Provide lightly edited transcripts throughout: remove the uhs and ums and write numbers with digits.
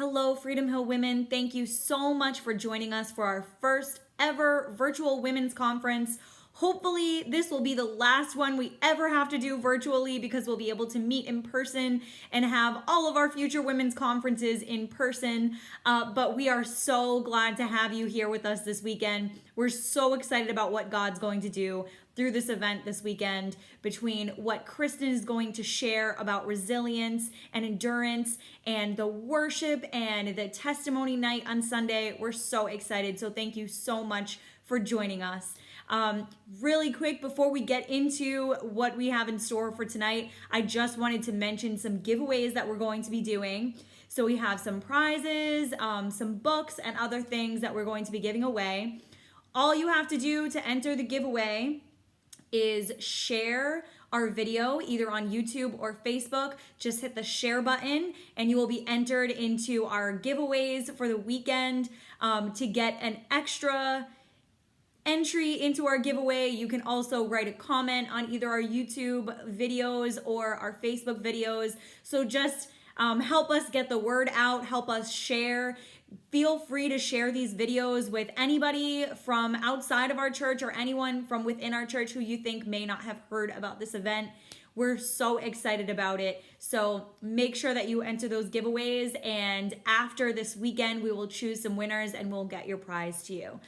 Hello, Freedom Hill women. Thank you so much for joining us for our first ever virtual women's conference. Hopefully, this will be the last one we ever have to do virtually because we'll be able to meet in person and have all of our future women's conferences in person. But we are so glad to have you here with us this weekend. We're so excited about what God's going to do through this event this weekend, between what Kristen is going to share about resilience and endurance and the worship and the testimony night on Sunday. We're so excited. So thank you so much for joining us. Really quick, before we get into what we have in store for tonight, I just wanted to mention some giveaways that we're going to be doing. So we have some prizes, some books, and other things that we're going to be giving away. All you have to do to enter the giveaway is share our video either on YouTube or Facebook. Just hit the share button and you will be entered into our giveaways for the weekend. To get an extra entry into our giveaway, you can also write a comment on either our YouTube videos or our Facebook videos. So just help us get the word out, help us share. Feel free to share these videos with anybody from outside of our church or anyone from within our church who you think may not have heard about this event. We're so excited about it. So make sure that you enter those giveaways, and after this weekend, we will choose some winners and we'll get your prize to you.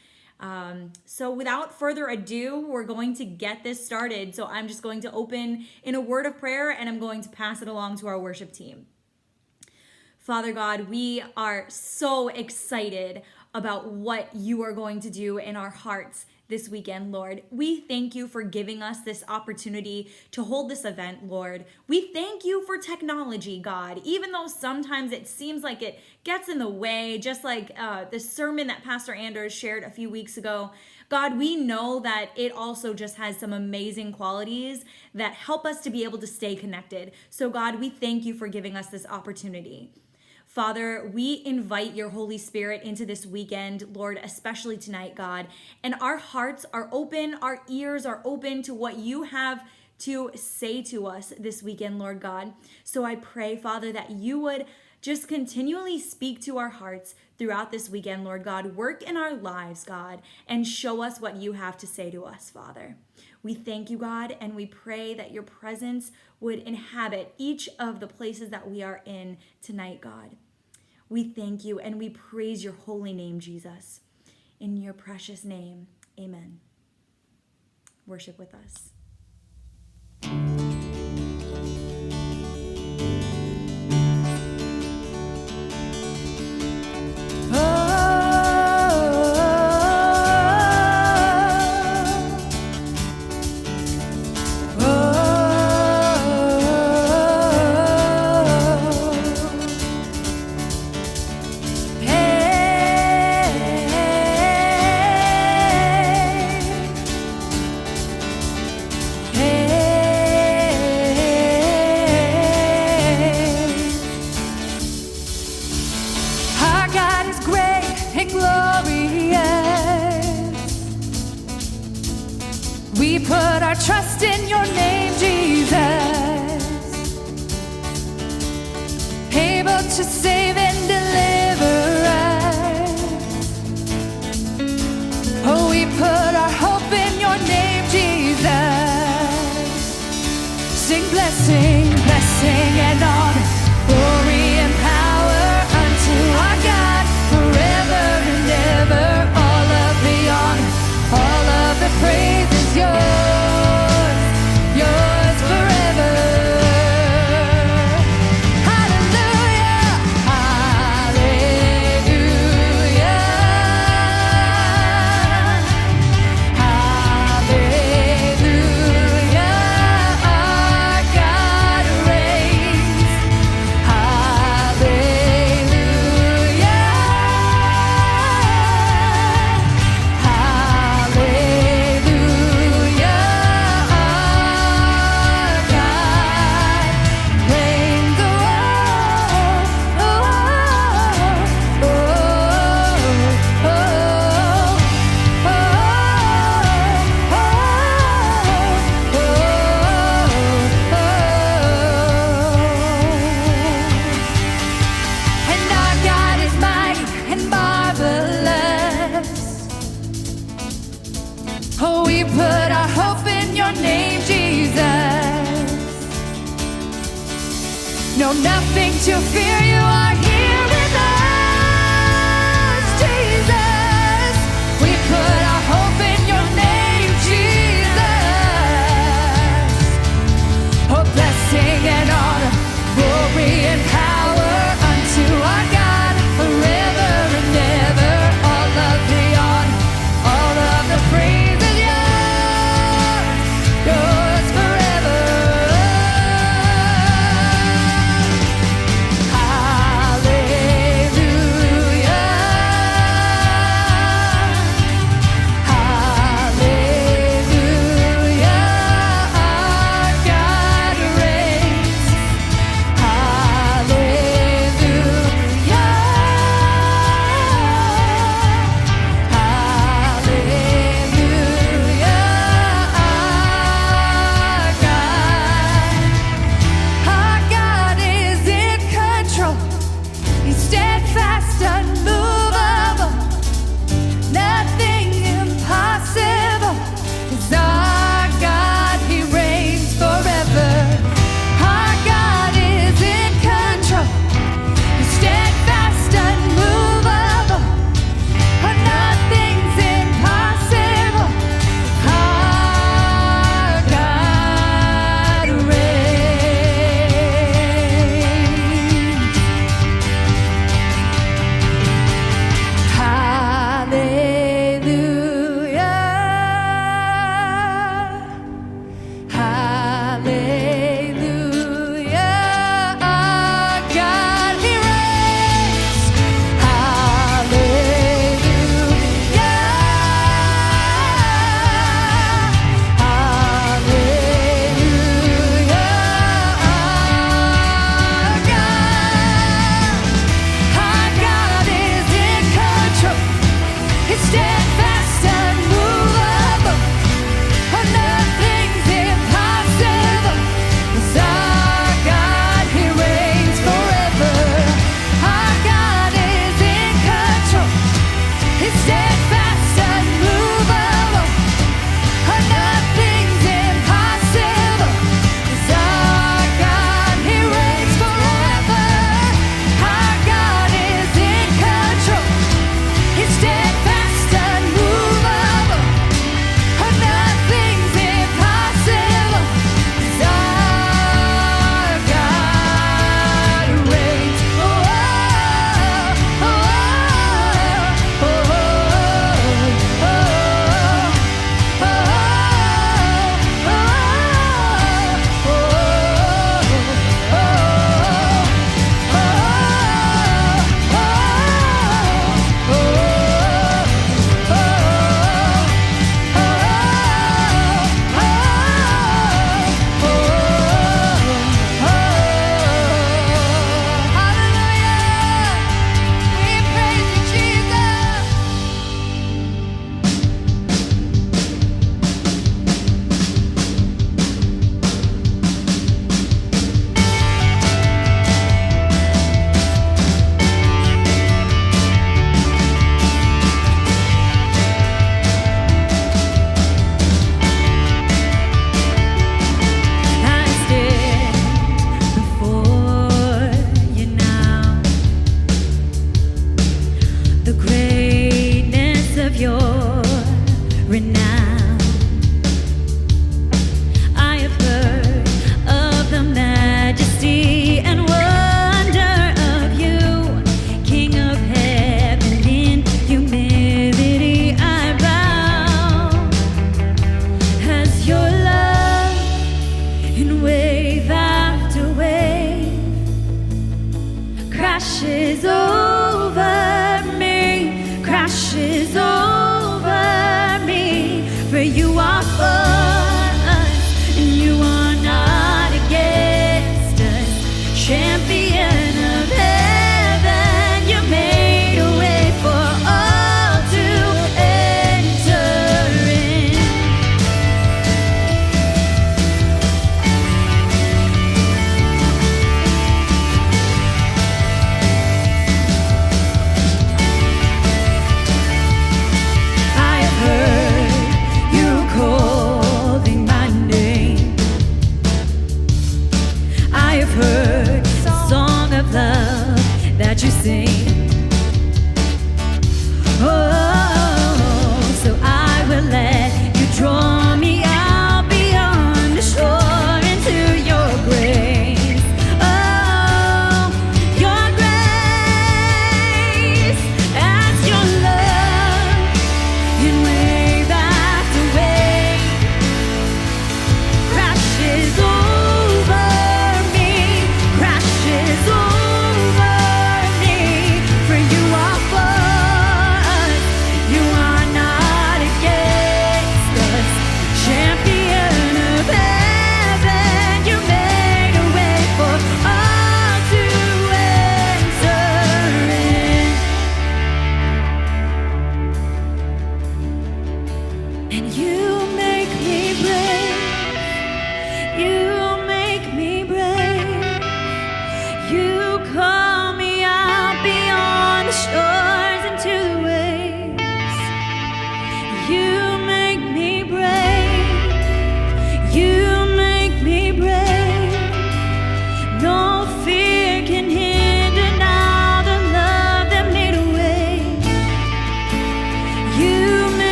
So without further ado, we're going to get this started. So I'm just going to open in a word of prayer and I'm going to pass it along to our worship team. Father God, we are so excited about what you are going to do in our hearts this weekend, Lord. We thank you for giving us this opportunity to hold this event, Lord. We thank you for technology, God, even though sometimes it seems like it gets in the way, just like the sermon that Pastor Anders shared a few weeks ago. God, we know that it also just has some amazing qualities that help us to be able to stay connected. So God, we thank you for giving us this opportunity. Father, we invite your Holy Spirit into this weekend, Lord, especially tonight, God. And our hearts are open, our ears are open to what you have to say to us this weekend, Lord God. So I pray, Father, that you would just continually speak to our hearts throughout this weekend, Lord God. Work in our lives, God, and show us what you have to say to us, Father. We thank you, God, and we pray that your presence would inhabit each of the places that we are in tonight, God. We thank you and we praise your holy name, Jesus. In your precious name, amen. Worship with us. Trust in your name, Jesus, able to save and deliver us. Oh, we put our hope in your name, Jesus. Sing blessing, blessing and honor, glory and power unto our God forever and ever. All of the honor, all of the praise is yours. No, nothing to fear. You are here with us, Jesus. We put our hope in your name, Jesus. Oh, blessing and honor, glory and power unto our God forever and ever. All of the honor, all of the praise is yours, yours forever. Hallelujah. Hallelujah. Our God reigns. Hallelujah. Hallelujah. Our God is in control. He's steadfast, unmovable. Nothing impossible. 'Cause our God, He reigns forever. Our God is in control. He's steadfast, unmovable. Nothing's impossible. Our God reigns. Hallelujah. Hallelujah. Our God, He reigns. Hallelujah. Hallelujah. Our God is in control. He's steadfast, unmovable. Nothing's impossible. 'Cause our God, He reigns forever. Our God is in control. He's steadfast, unmovable. Nothing's impossible. 'Cause our God, He reigns forever. Our God is in control. He's steadfast, unmovable. Nothing's impossible. 'Cause our God reigns. Oh, oh, oh, oh, oh, Hallelujah. We praise you, Jesus. I stand before you now. The greatness of your renown. I have heard of the majesty and wonder of you, King of heaven. In humility I bow as your love in wave after wave crashes over me, crashes over me. For you are for us, and you are not against us. Champion of heaven, you made a way for all to enter in. I have heard you call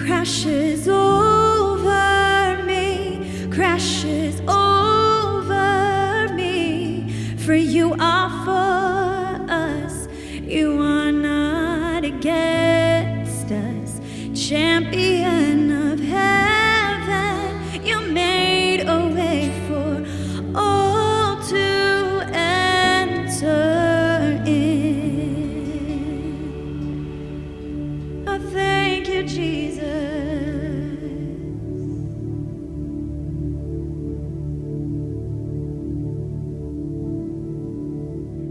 crashes over me, crashes over me. For you are for us, you are not against us. Champion of heaven, you made a way for all to enter in. I thank you, Jesus.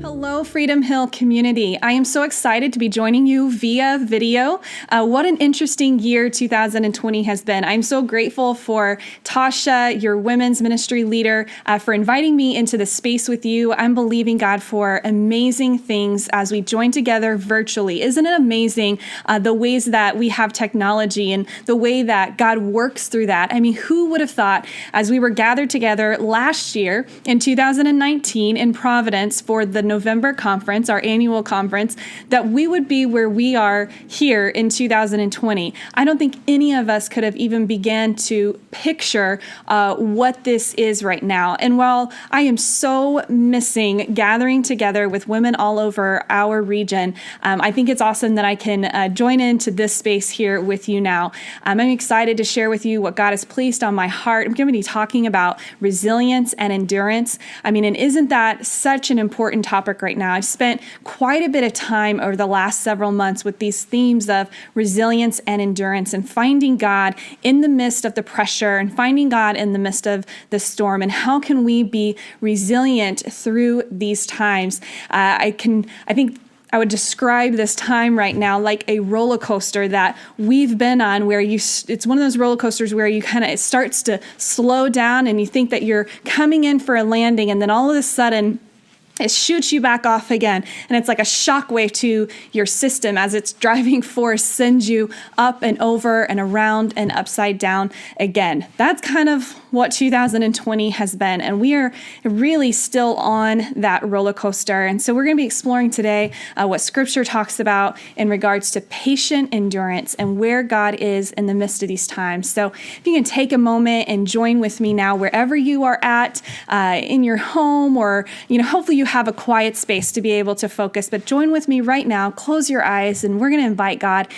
Hello, Freedom Hill community. I am so excited to be joining you via video. What an interesting year 2020 has been. I'm so grateful for Tasha, your women's ministry leader, for inviting me into the space with you. I'm believing God for amazing things as we join together virtually. Isn't it amazing the ways that we have technology and the way that God works through that? I mean, who would have thought as we were gathered together last year in 2019 in Providence for the November conference, our annual conference, that we would be where we are here in 2020. I don't think any of us could have even began to picture what this is right now. And while I am so missing gathering together with women all over our region, I think it's awesome that I can join into this space here with you now. I'm excited to share with you what God has placed on my heart. I'm going to be talking about resilience and endurance. I mean, and isn't that such an important topic right now? I've spent quite a bit of time over the last several months with these themes of resilience and endurance and finding God in the midst of the pressure and finding God in the midst of the storm, and how can we be resilient through these times. I think I would describe this time right now like a roller coaster that we've been on, where it's one of those roller coasters where it starts to slow down and you think that you're coming in for a landing, and then all of a sudden it shoots you back off again. And it's like a shockwave to your system as its driving force sends you up and over and around and upside down again. That's kind of what 2020 has been. And we are really still on that roller coaster. And so we're going to be exploring today what Scripture talks about in regards to patient endurance and where God is in the midst of these times. So if you can take a moment and join with me now, wherever you are at, in your home, or, hopefully you have a quiet space to be able to focus, but join with me right now, close your eyes, and we're going to invite God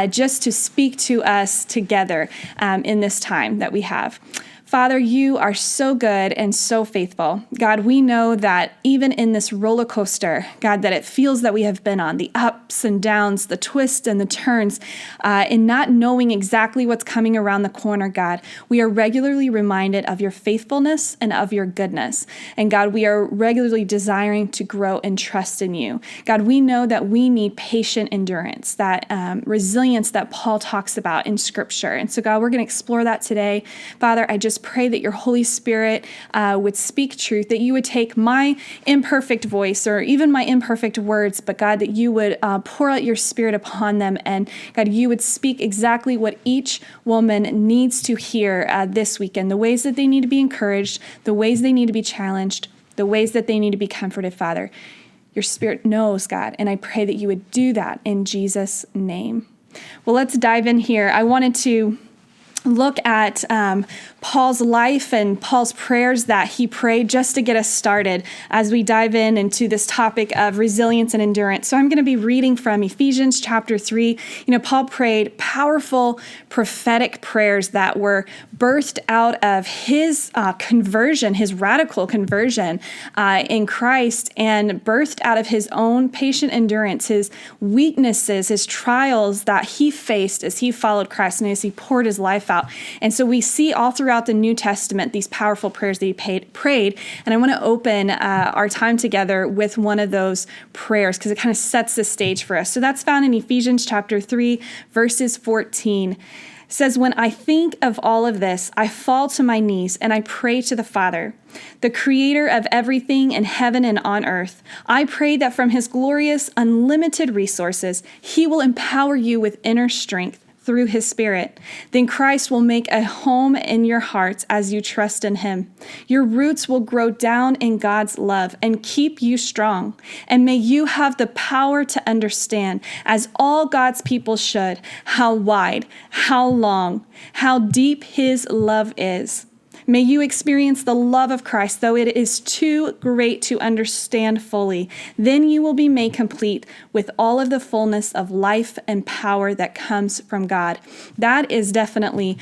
just to speak to us together in this time that we have. Father, you are so good and so faithful. God, we know that even in this roller coaster, God, that it feels that we have been on, the ups and downs, the twists and the turns, in not knowing exactly what's coming around the corner, God, we are regularly reminded of your faithfulness and of your goodness. And God, we are regularly desiring to grow and trust in you. God, we know that we need patient endurance, that resilience that Paul talks about in Scripture. And so, God, we're going to explore that today. Father, I just pray that your Holy Spirit would speak truth, that you would take my imperfect voice or even my imperfect words, but God, that you would pour out your Spirit upon them, and God, you would speak exactly what each woman needs to hear this weekend, the ways that they need to be encouraged, the ways they need to be challenged, the ways that they need to be comforted, Father. Your Spirit knows, God, and I pray that you would do that in Jesus' name. Well, let's dive in here. I wanted to look at Paul's life and Paul's prayers that he prayed just to get us started as we dive into this topic of resilience and endurance. So I'm going to be reading from Ephesians chapter 3. Paul prayed powerful prophetic prayers that were birthed out of his conversion, his radical conversion in Christ, and birthed out of his own patient endurance, his weaknesses, his trials that he faced as he followed Christ and as he poured his life out. And so we see all throughout the New Testament these powerful prayers that he prayed. And I want to open our time together with one of those prayers because it kind of sets the stage for us. So that's found in Ephesians chapter 3, verses 14. It says, "When I think of all of this, I fall to my knees and I pray to the Father, the creator of everything in heaven and on earth. I pray that from his glorious, unlimited resources, he will empower you with inner strength through his Spirit. Then Christ will make a home in your hearts as you trust in him. Your roots will grow down in God's love and keep you strong. And may you have the power to understand, as all God's people should, how wide, how long, how deep his love is. May you experience the love of Christ, though it is too great to understand fully. Then you will be made complete with all of the fullness of life and power that comes from God. That is definitely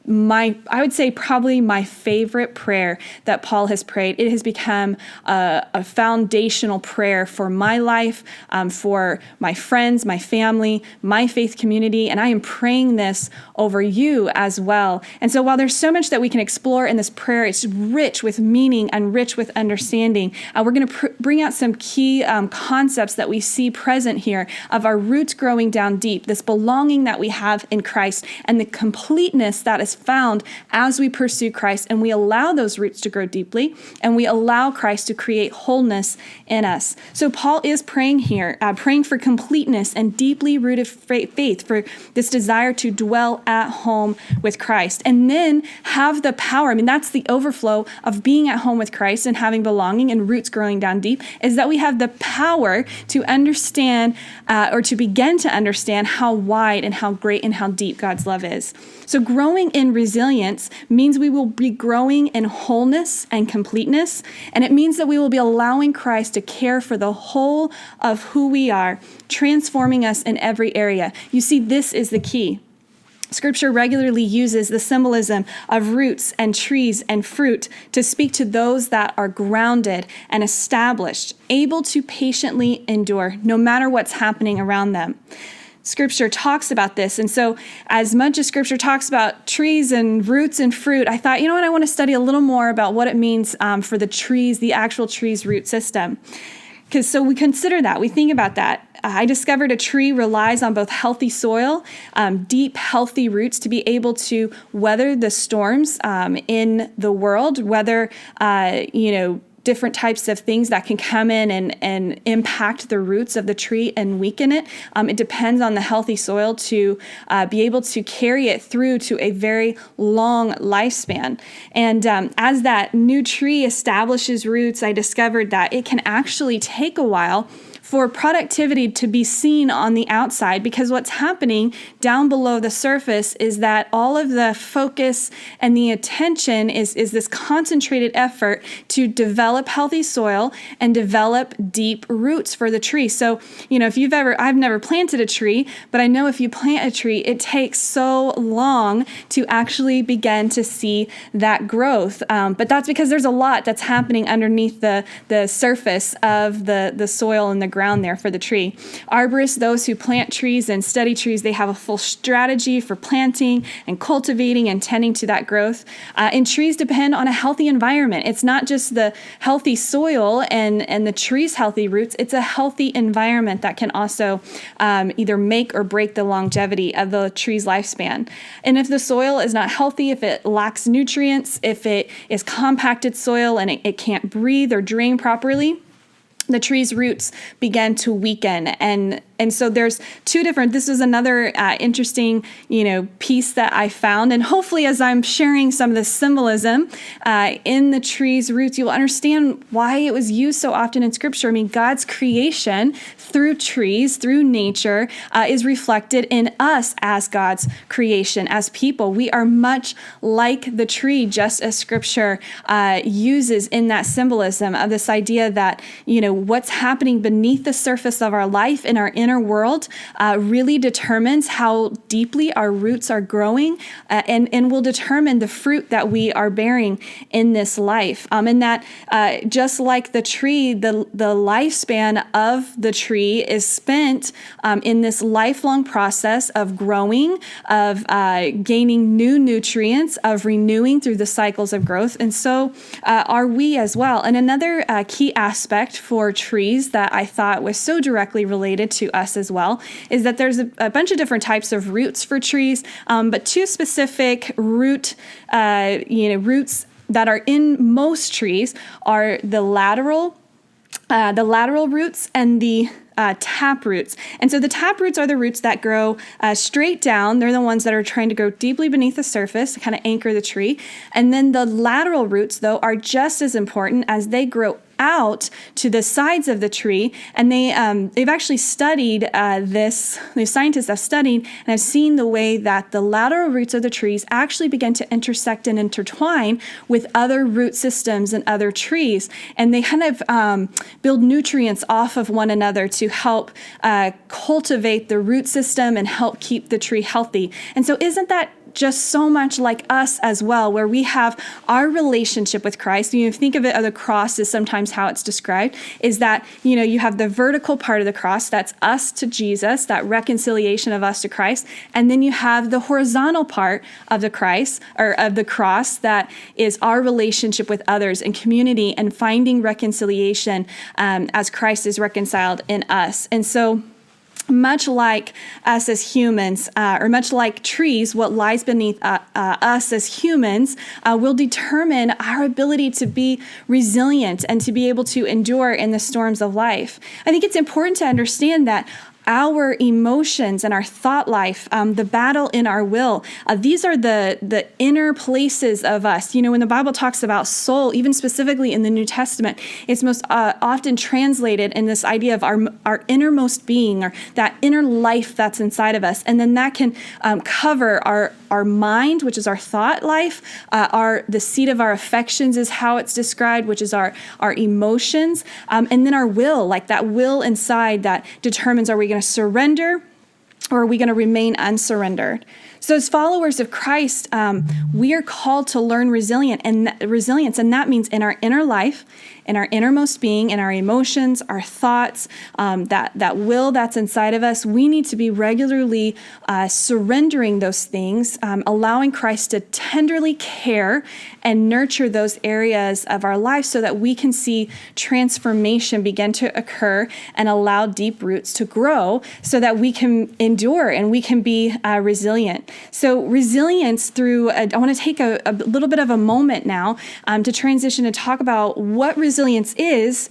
I would say probably my favorite prayer that Paul has prayed. It has become a foundational prayer for my life, for my friends, my family, my faith community, and I am praying this over you as well. And so while there's so much that we can explore in this prayer, it's rich with meaning and rich with understanding. We're going to bring out some key concepts that we see present here of our roots growing down deep, this belonging that we have in Christ, and the completeness that is found as we pursue Christ and we allow those roots to grow deeply and we allow Christ to create wholeness in us. So Paul is praying here, praying for completeness and deeply rooted faith, for this desire to dwell at home with Christ and then have the power. I mean, that's the overflow of being at home with Christ and having belonging and roots growing down deep, is that we have the power to understand or to begin to understand how wide and how great and how deep God's love is. So growing in resilience means we will be growing in wholeness and completeness, and it means that we will be allowing Christ to care for the whole of who we are, transforming us in every area. You see, this is the key. Scripture regularly uses the symbolism of roots and trees and fruit to speak to those that are grounded and established, able to patiently endure no matter what's happening around them. Scripture talks about this. And so as much as Scripture talks about trees and roots and fruit, I thought, you know what, I want to study a little more about what it means for the trees, the actual tree's root system. Because so we consider that, we think about that. I discovered a tree relies on both healthy soil, deep, healthy roots to be able to weather the storms in the world, weather, different types of things that can come in and impact the roots of the tree and weaken it. It depends on the healthy soil to be able to carry it through to a very long lifespan. And as that new tree establishes roots, I discovered that it can actually take a while for productivity to be seen on the outside, because what's happening down below the surface is that all of the focus and the attention is this concentrated effort to develop healthy soil and develop deep roots for the tree. So, if I've never planted a tree, but I know if you plant a tree, it takes so long to actually begin to see that growth. But that's because there's a lot that's happening underneath the surface of the soil and the ground there for the tree. Arborists, those who plant trees and study trees, they have a full strategy for planting and cultivating and tending to that growth. And trees depend on a healthy environment. It's not just the healthy soil and the tree's healthy roots, it's a healthy environment that can also either make or break the longevity of the tree's lifespan. And if the soil is not healthy, if it lacks nutrients, if it is compacted soil and it can't breathe or drain properly, the tree's roots begin to weaken. And so there's this is another interesting, piece that I found. And hopefully as I'm sharing some of the symbolism in the tree's roots, you'll understand why it was used so often in Scripture. I mean, God's creation through trees, through nature, is reflected in us as God's creation, as people. We are much like the tree, just as Scripture uses in that symbolism of this idea that, what's happening beneath the surface of our life in our inner world really determines how deeply our roots are growing and will determine the fruit that we are bearing in this life. And that just like the tree, the lifespan of the tree is spent in this lifelong process of growing, of gaining new nutrients, of renewing through the cycles of growth. And so are we as well. And another key aspect for trees that I thought was so directly related to us as well is that there's a bunch of different types of roots for trees, but two specific roots that are in most trees are the lateral roots and the tap roots. And so the tap roots are the roots that grow straight down. They're the ones that are trying to go deeply beneath the surface to kind of anchor the tree. And then the lateral roots, though, are just as important as they grow out to the sides of the tree. And they've actually studied this. The scientists have studied and have seen the way that the lateral roots of the trees actually begin to intersect and intertwine with other root systems and other trees. And they kind of build nutrients off of one another to help cultivate the root system and help keep the tree healthy. And so isn't that just so much like us as well, where we have our relationship with Christ? You think of it, of the cross is sometimes how it's described, is that, you have the vertical part of the cross, that's us to Jesus, that reconciliation of us to Christ. And then you have the horizontal part of the Christ, or of the cross, that is our relationship with others and community and finding reconciliation as Christ is reconciled in us. And so much like us as humans, or much like trees, what lies beneath us as humans will determine our ability to be resilient and to be able to endure in the storms of life. I think it's important to understand that our emotions and our thought life, the battle in our will, these are the inner places of us. When the Bible talks about soul, even specifically in the New Testament, it's most often translated in this idea of our innermost being, or that inner life that's inside of us. And then that can cover our mind, which is our thought life, the seat of our affections is how it's described, which is our emotions, and then our will, like that will inside that determines, are we going to surrender or are we going to remain unsurrendered? So as followers of Christ, we are called to learn resilience, and that means in our inner life, in our innermost being, in our emotions, our thoughts, that will that's inside of us, we need to be regularly surrendering those things, allowing Christ to tenderly care and nurture those areas of our life so that we can see transformation begin to occur and allow deep roots to grow so that we can endure and we can be resilient. So resilience I want to take a little bit of a moment now to transition and talk about what resilience is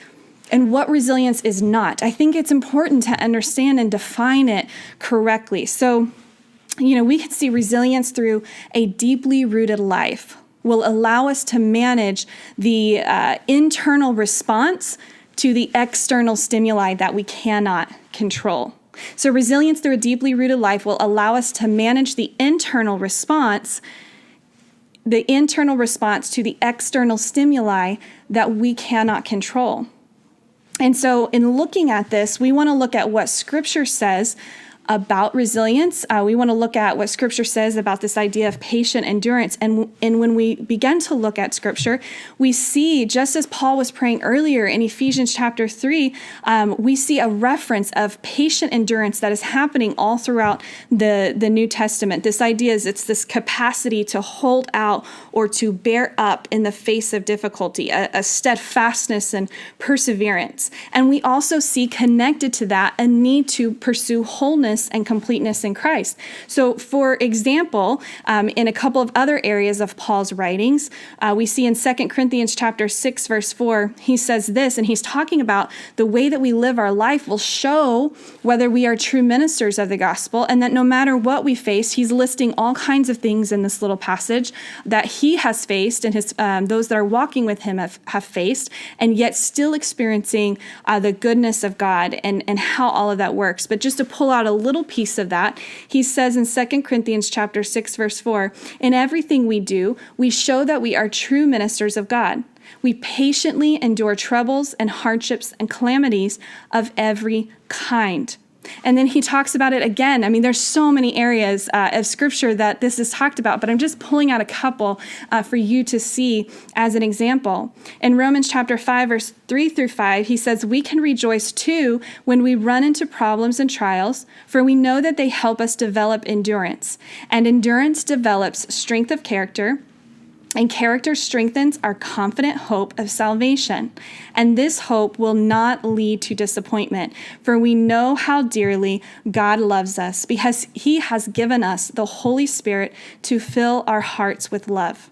and what resilience is not. I think it's important to understand and define it correctly. So, we can see resilience through a deeply rooted life will allow us to manage the internal response to the external stimuli that we cannot control. So resilience through a deeply rooted life will allow us to manage the internal response to the external stimuli that we cannot control. And so in looking at this, we want to look at what Scripture says about resilience. We want to look at what Scripture says about this idea of patient endurance. And when we begin to look at Scripture, we see, just as Paul was praying earlier in Ephesians chapter 3, we see a reference of patient endurance that is happening all throughout the New Testament. This idea is it's this capacity to hold out or to bear up in the face of difficulty, a steadfastness and perseverance. And we also see connected to that a need to pursue wholeness and completeness in Christ. So, for example, in a couple of other areas of Paul's writings, we see in 2 Corinthians chapter 6, verse 4, he says this, and he's talking about the way that we live our life will show whether we are true ministers of the gospel, and that no matter what we face, he's listing all kinds of things in this little passage that he has faced and those that are walking with him have faced, and yet still experiencing the goodness of God and how all of that works. But just to pull out a little piece of that, he says in 2 Corinthians chapter 6, verse 4, in everything we do, we show that we are true ministers of God. We patiently endure troubles and hardships and calamities of every kind. And then he talks about it again. I mean, there's so many areas of Scripture that this is talked about, but I'm just pulling out a couple for you to see as an example. In Romans chapter 5, verse 3 through 5, he says, we can rejoice too when we run into problems and trials, for we know that they help us develop endurance. And endurance develops strength of character, and character strengthens our confident hope of salvation. And this hope will not lead to disappointment, for we know how dearly God loves us because he has given us the Holy Spirit to fill our hearts with love.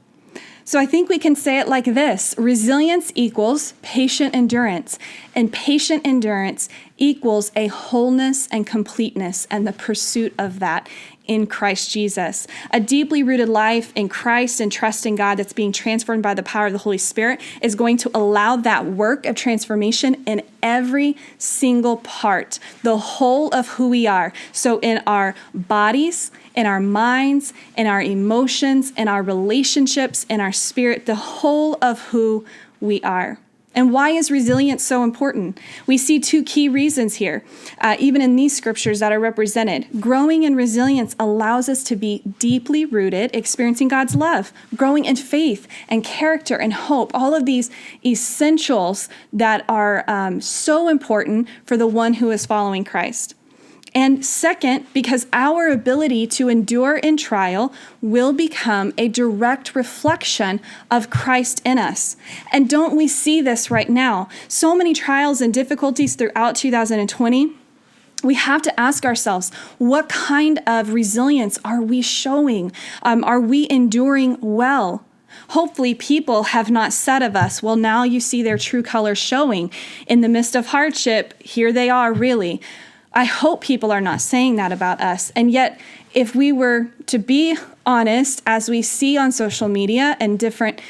So I think we can say it like this: resilience equals patient endurance, and patient endurance equals a wholeness and completeness and the pursuit of that in Christ Jesus. A deeply rooted life in Christ and trust in God that's being transformed by the power of the Holy Spirit is going to allow that work of transformation in every single part, the whole of who we are. So in our bodies, in our minds, in our emotions, in our relationships, in our spirit, the whole of who we are. And why is resilience so important? We see two key reasons here, even in these scriptures that are represented. Growing in resilience allows us to be deeply rooted, experiencing God's love, growing in faith and character and hope, all of these essentials that are so important for the one who is following Christ. And second, because our ability to endure in trial will become a direct reflection of Christ in us. And don't we see this right now? So many trials and difficulties throughout 2020. We have to ask ourselves, what kind of resilience are we showing? Are we enduring well? Hopefully people have not said of us, well, now you see their true colors showing. In the midst of hardship, here they are really. I hope people are not saying that about us. And yet, if we were to be honest, as we see on social media and different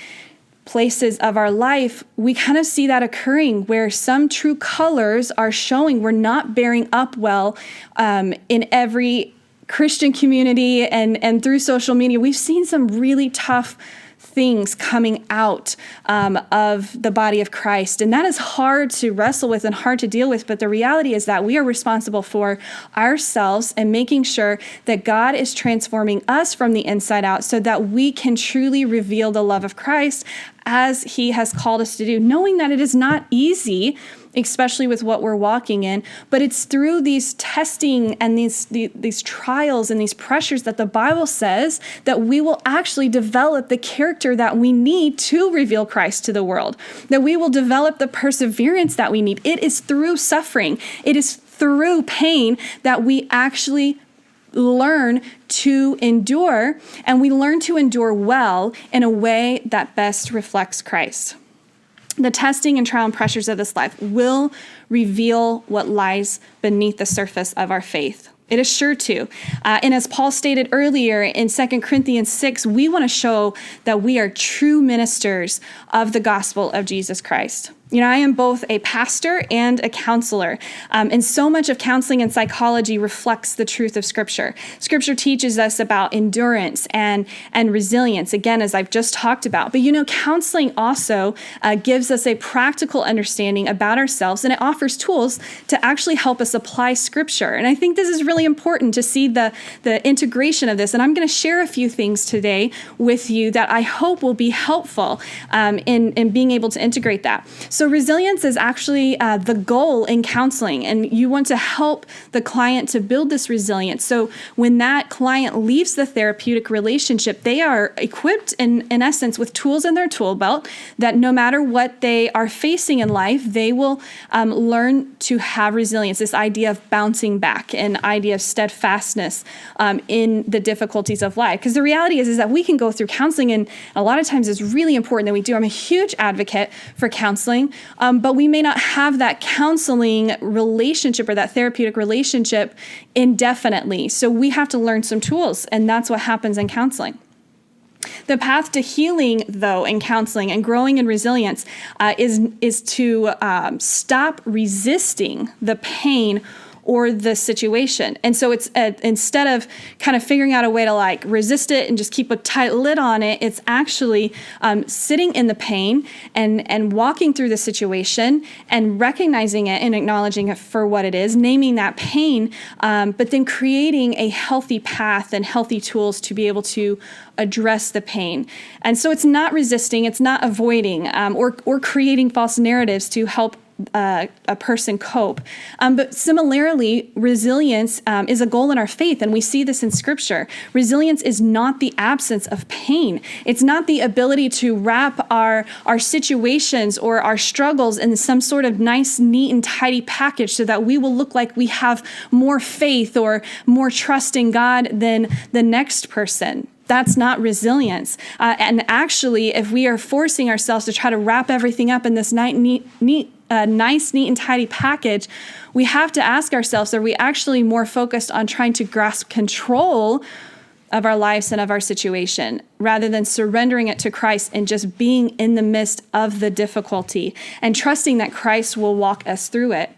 places of our life, we kind of see that occurring where some true colors are showing. We're not bearing up well in every Christian community and through social media. We've seen some really tough things coming out of the body of Christ. And that is hard to wrestle with and hard to deal with. But the reality is that we are responsible for ourselves and making sure that God is transforming us from the inside out so that we can truly reveal the love of Christ as he has called us to do, knowing that it is not easy, especially with what we're walking in, but it's through these testing and these trials and these pressures that the Bible says that we will actually develop the character that we need to reveal Christ to the world, that we will develop the perseverance that we need. It is through suffering. It is through pain that we actually learn to endure, and we learn to endure well in a way that best reflects Christ. The testing and trial and pressures of this life will reveal what lies beneath the surface of our faith. It is sure to. And as Paul stated earlier in 2 Corinthians 6, we want to show that we are true ministers of the gospel of Jesus Christ. You know, I am both a pastor and a counselor, and so much of counseling and psychology reflects the truth of Scripture. Scripture teaches us about endurance and resilience, again, as I've just talked about. But you know, counseling also gives us a practical understanding about ourselves, and it offers tools to actually help us apply Scripture. And I think this is really important to see the integration of this. And I'm going to share a few things today with you that I hope will be helpful in being able to integrate that. So resilience is actually the goal in counseling, and you want to help the client to build this resilience. So when that client leaves the therapeutic relationship, they are equipped in essence with tools in their tool belt that no matter what they are facing in life, they will learn to have resilience, this idea of bouncing back, an idea of steadfastness in the difficulties of life. Because the reality is that we can go through counseling, and a lot of times it's really important that we do. I'm a huge advocate for counseling. But we may not have that counseling relationship or that therapeutic relationship indefinitely. So we have to learn some tools, and that's what happens in counseling. The path to healing, though, in counseling and growing in resilience is to stop resisting the pain or the situation. And so it's instead of kind of figuring out a way to like resist it and just keep a tight lid on it, it's actually sitting in the pain and walking through the situation and recognizing it and acknowledging it for what it is, naming that pain, but then creating a healthy path and healthy tools to be able to address the pain. And so it's not resisting, it's not avoiding or creating false narratives to help a person cope. But similarly, resilience is a goal in our faith, and we see this in Scripture. Resilience is not the absence of pain. It's not the ability to wrap our situations or our struggles in some sort of nice, neat, and tidy package so that we will look like we have more faith or more trust in God than the next person. That's not resilience. And actually, if we are forcing ourselves to try to wrap everything up in this nice, neat, and tidy package, we have to ask ourselves, are we actually more focused on trying to grasp control of our lives and of our situation, rather than surrendering it to Christ and just being in the midst of the difficulty and trusting that Christ will walk us through it?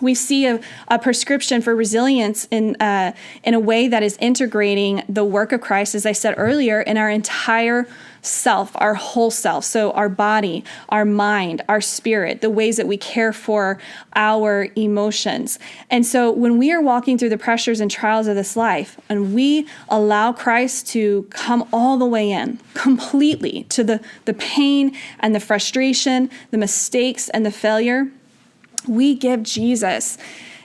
We see a prescription for resilience in a way that is integrating the work of Christ, as I said earlier, in our entire self, our whole self. So our body, our mind, our spirit, the ways that we care for our emotions. And so when we are walking through the pressures and trials of this life, and we allow Christ to come all the way in completely to the pain and the frustration, the mistakes and the failure, we give Jesus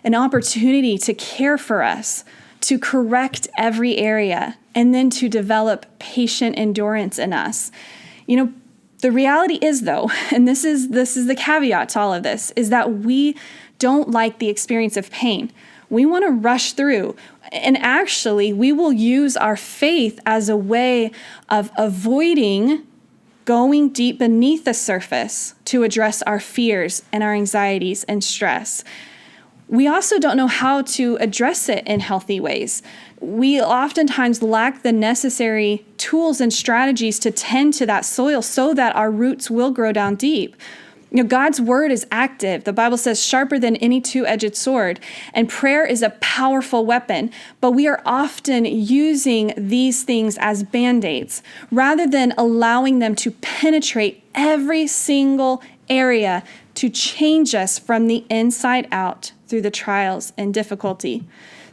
an opportunity to care for us, to correct every area, and then to develop patient endurance in us. You know, the reality is, though, and this is the caveat to all of this, is that we don't like the experience of pain. We want to rush through. And actually, we will use our faith as a way of avoiding going deep beneath the surface to address our fears and our anxieties and stress. We also don't know how to address it in healthy ways. We oftentimes lack the necessary tools and strategies to tend to that soil so that our roots will grow down deep. You know, God's word is active. The Bible says sharper than any two-edged sword, and prayer is a powerful weapon, but we are often using these things as band-aids rather than allowing them to penetrate every single area to change us from the inside out through the trials and difficulty.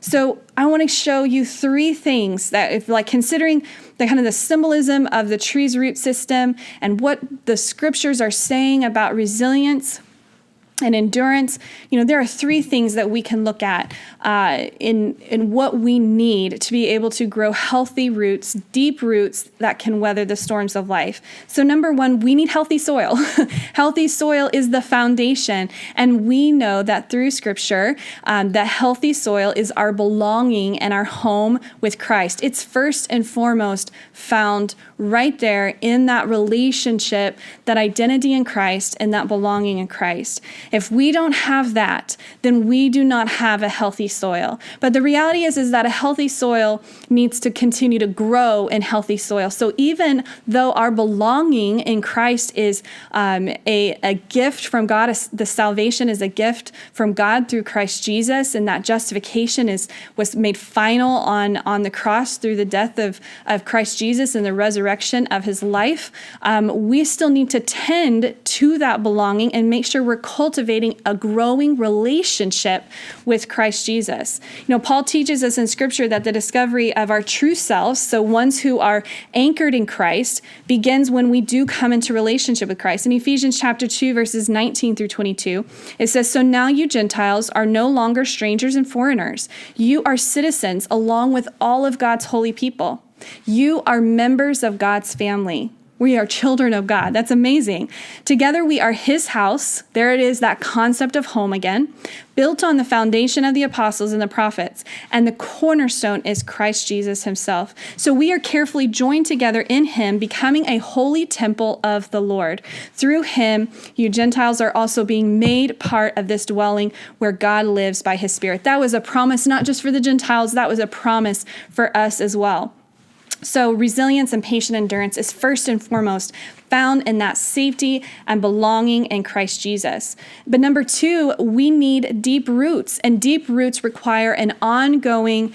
So I want to show you 3 things that, if like considering the kind of the symbolism of the tree's root system and what the scriptures are saying about resilience and endurance, you know, there are 3 things that we can look at in what we need to be able to grow healthy roots, deep roots that can weather the storms of life. So number 1, we need healthy soil. Healthy soil is the foundation, and we know that through Scripture, that healthy soil is our belonging and our home with Christ. It's first and foremost found right there in that relationship, that identity in Christ and that belonging in Christ. If we don't have that, then we do not have a healthy soil. But the reality is that a healthy soil needs to continue to grow in healthy soil. So even though our belonging in Christ is a gift from God, the salvation is a gift from God through Christ Jesus, and that justification was made final on the cross through the death of Christ Jesus and the resurrection of his life, we still need to tend to that belonging and make sure we're cultivating a growing relationship with Christ Jesus. You know, Paul teaches us in Scripture that the discovery of our true selves, so ones who are anchored in Christ, begins when we do come into relationship with Christ. In Ephesians chapter 2, verses 19 through 22, it says, "So now you Gentiles are no longer strangers and foreigners. You are citizens along with all of God's holy people. You are members of God's family." We are children of God. That's amazing. Together we are his house. There it is, that concept of home again, built on the foundation of the apostles and the prophets. And the cornerstone is Christ Jesus himself. So we are carefully joined together in him, becoming a holy temple of the Lord. Through him, you Gentiles are also being made part of this dwelling where God lives by his Spirit. That was a promise not just for the Gentiles, that was a promise for us as well. So resilience and patient endurance is first and foremost found in that safety and belonging in Christ Jesus. But number 2, we need deep roots, and deep roots require an ongoing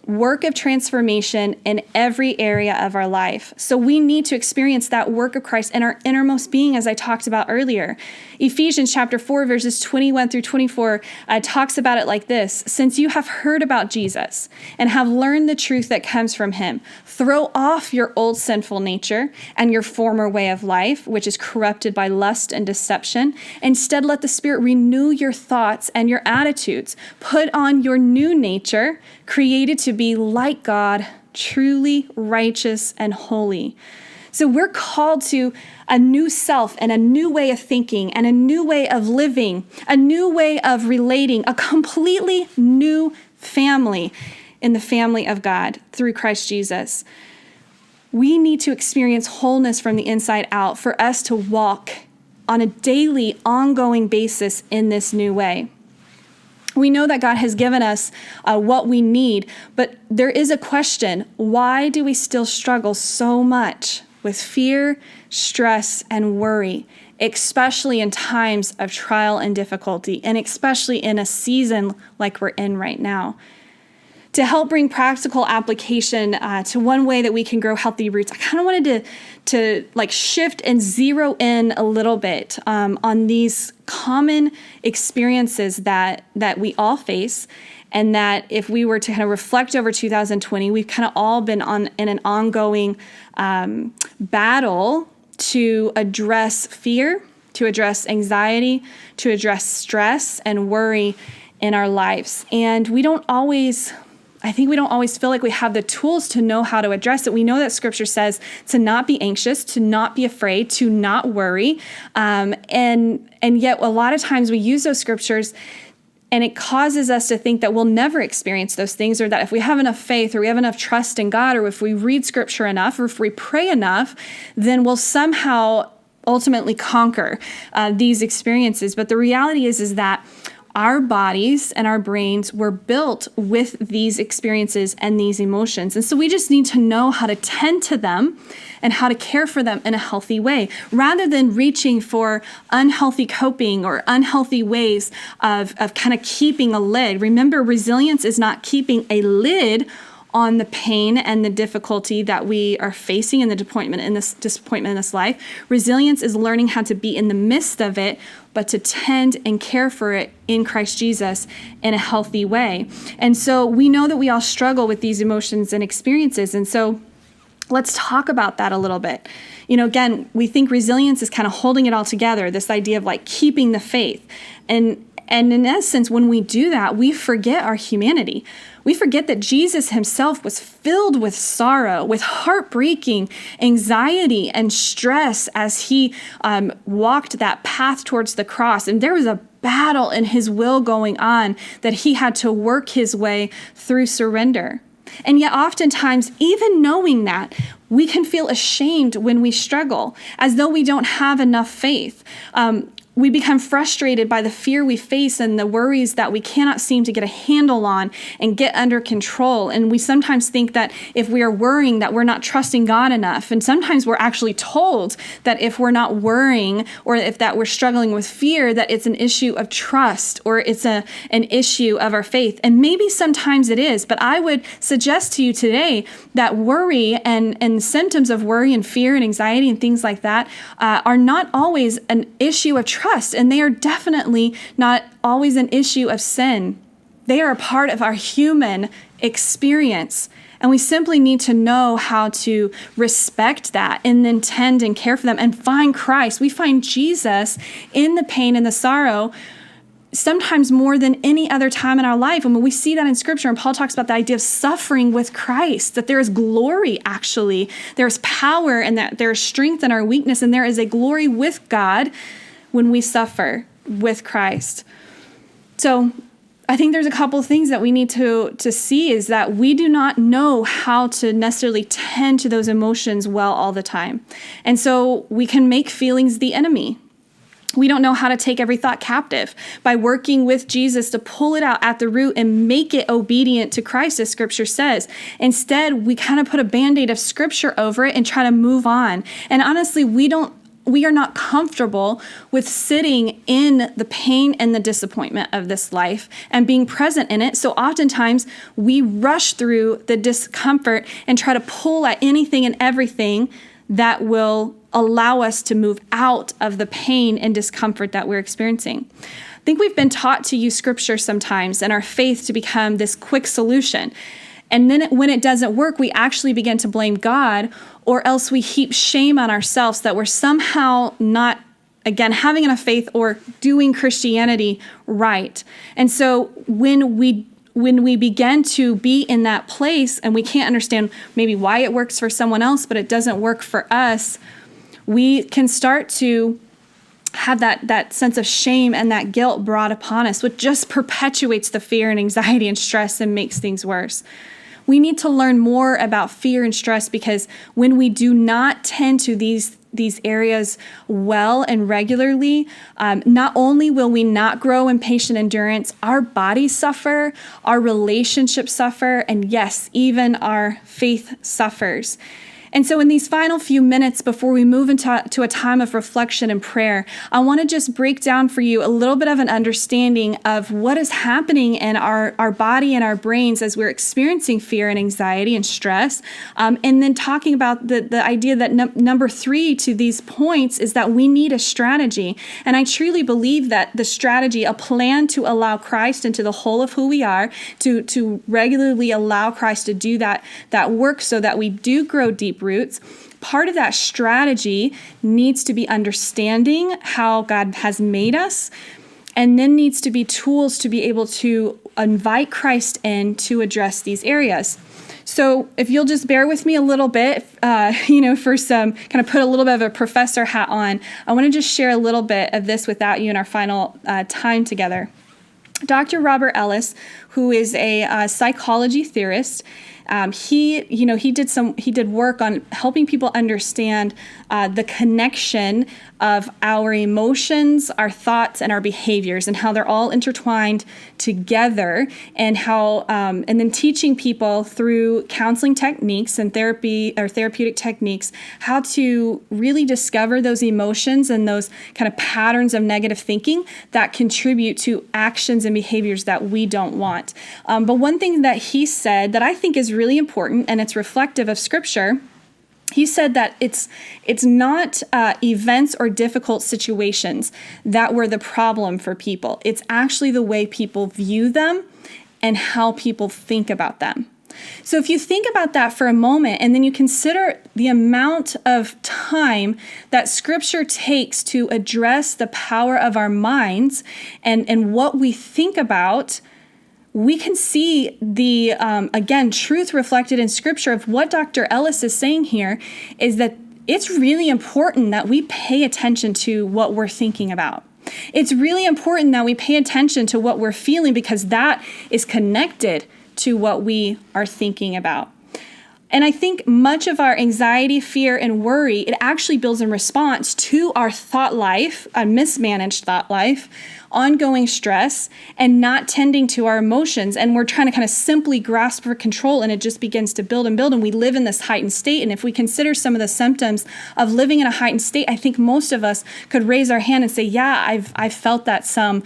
work of transformation in every area of our life. So we need to experience that work of Christ in our innermost being, as I talked about earlier. Ephesians chapter 4, verses 21 through 24 talks about it like this: "Since you have heard about Jesus and have learned the truth that comes from him, throw off your old sinful nature and your former way of life, which is corrupted by lust and deception. Instead, let the Spirit renew your thoughts and your attitudes. Put on your new nature, created to be like God, truly righteous and holy." So we're called to a new self and a new way of thinking and a new way of living, a new way of relating, a completely new family in the family of God through Christ Jesus. We need to experience wholeness from the inside out for us to walk on a daily, ongoing basis in this new way. We know that God has given us what we need, but there is a question. Why do we still struggle so much with fear, stress, and worry, especially in times of trial and difficulty, and especially in a season like we're in right now? To help bring practical application to one way that we can grow healthy roots, I kind of wanted to shift and zero in a little bit on these common experiences that we all face, and that if we were to kind of reflect over 2020, we've kind of all been in an ongoing battle to address fear, to address anxiety, to address stress and worry in our lives. And I think we don't always feel like we have the tools to know how to address it. We know that Scripture says to not be anxious, to not be afraid, to not worry. And yet a lot of times we use those scriptures and it causes us to think that we'll never experience those things, or that if we have enough faith, or we have enough trust in God, or if we read Scripture enough, or if we pray enough, then we'll somehow ultimately conquer these experiences. But the reality is that our bodies and our brains were built with these experiences and these emotions. And so we just need to know how to tend to them and how to care for them in a healthy way, rather than reaching for unhealthy coping or unhealthy ways of kind of keeping a lid. Remember, resilience is not keeping a lid on the pain and the difficulty that we are facing and the disappointment in this life. Resilience is learning how to be in the midst of it, but to tend and care for it in Christ Jesus in a healthy way. And so we know that we all struggle with these emotions and experiences. And so let's talk about that a little bit. Again, we think resilience is kind of holding it all together, this idea of like keeping the faith. And in essence, when we do that, we forget our humanity. We forget that Jesus himself was filled with sorrow, with heartbreaking anxiety and stress as he walked that path towards the cross. And there was a battle in his will going on that he had to work his way through surrender. And yet oftentimes, even knowing that, we can feel ashamed when we struggle, as though we don't have enough faith. We become frustrated by the fear we face and the worries that we cannot seem to get a handle on and get under control. And we sometimes think that if we are worrying, that we're not trusting God enough. And sometimes we're actually told that if we're not worrying, or if that we're struggling with fear, that it's an issue of trust, or it's an issue of our faith. And maybe sometimes it is, but I would suggest to you today that worry and symptoms of worry and fear and anxiety and things like that are not always an issue of trust, and they are definitely not always an issue of sin. They are a part of our human experience, and we simply need to know how to respect that and then tend and care for them and find Christ. We find Jesus in the pain and the sorrow sometimes more than any other time in our life. And when we see that in Scripture, and Paul talks about the idea of suffering with Christ, that there is glory, actually. There's power, and that there is strength in our weakness, and there is a glory with God when we suffer with Christ. So I think there's a couple of things that we need to see, is that we do not know how to necessarily tend to those emotions well all the time. And so we can make feelings the enemy. We don't know how to take every thought captive by working with Jesus to pull it out at the root and make it obedient to Christ, as Scripture says. Instead, we kind of put a Band-Aid of Scripture over it and try to move on. And honestly, we are not comfortable with sitting in the pain and the disappointment of this life and being present in it. So oftentimes we rush through the discomfort and try to pull at anything and everything that will allow us to move out of the pain and discomfort that we're experiencing. I think we've been taught to use Scripture sometimes and our faith to become this quick solution. And then when it doesn't work, we actually begin to blame God, or else we heap shame on ourselves that we're somehow not, again, having enough faith or doing Christianity right. And so when we begin to be in that place and we can't understand maybe why it works for someone else, but it doesn't work for us, we can start to have that sense of shame and that guilt brought upon us, which just perpetuates the fear and anxiety and stress and makes things worse. We need to learn more about fear and stress, because when we do not tend to these areas well and regularly, not only will we not grow in patient endurance, our bodies suffer, our relationships suffer, and yes, even our faith suffers. And so in these final few minutes before we move into a time of reflection and prayer, I want to just break down for you a little bit of an understanding of what is happening in our body and our brains as we're experiencing fear and anxiety and stress. And then talking about the idea that number 3 to these points is that we need a strategy. And I truly believe that the strategy, a plan to allow Christ into the whole of who we are, to regularly allow Christ to do that work so that we do grow deep roots. Part of that strategy needs to be understanding how God has made us, and then needs to be tools to be able to invite Christ in to address these areas. So if you'll just bear with me a little bit, for some kind of put a little bit of a professor hat on, I want to just share a little bit of this without you in our final time together. Dr. Robert Ellis, who is a psychology theorist, he did work on helping people understand the connection of our emotions, our thoughts, and our behaviors, and how they're all intertwined together, and how and then teaching people through counseling techniques and therapy or therapeutic techniques how to really discover those emotions and those kind of patterns of negative thinking that contribute to actions and behaviors that we don't want. But one thing that he said that I think is really important, and it's reflective of Scripture, he said that it's not events or difficult situations that were the problem for people. It's actually the way people view them and how people think about them. So if you think about that for a moment, and then you consider the amount of time that Scripture takes to address the power of our minds and what we think about, we can see the, truth reflected in Scripture of what Dr. Ellis is saying here is that it's really important that we pay attention to what we're thinking about. It's really important that we pay attention to what we're feeling, because that is connected to what we are thinking about. And I think much of our anxiety, fear, and worry, it actually builds in response to our thought life, a mismanaged thought life, ongoing stress, and not tending to our emotions. And we're trying to kind of simply grasp for control, and it just begins to build and build, and we live in this heightened state. And if we consider some of the symptoms of living in a heightened state, I think most of us could raise our hand and say, yeah, I've felt that some,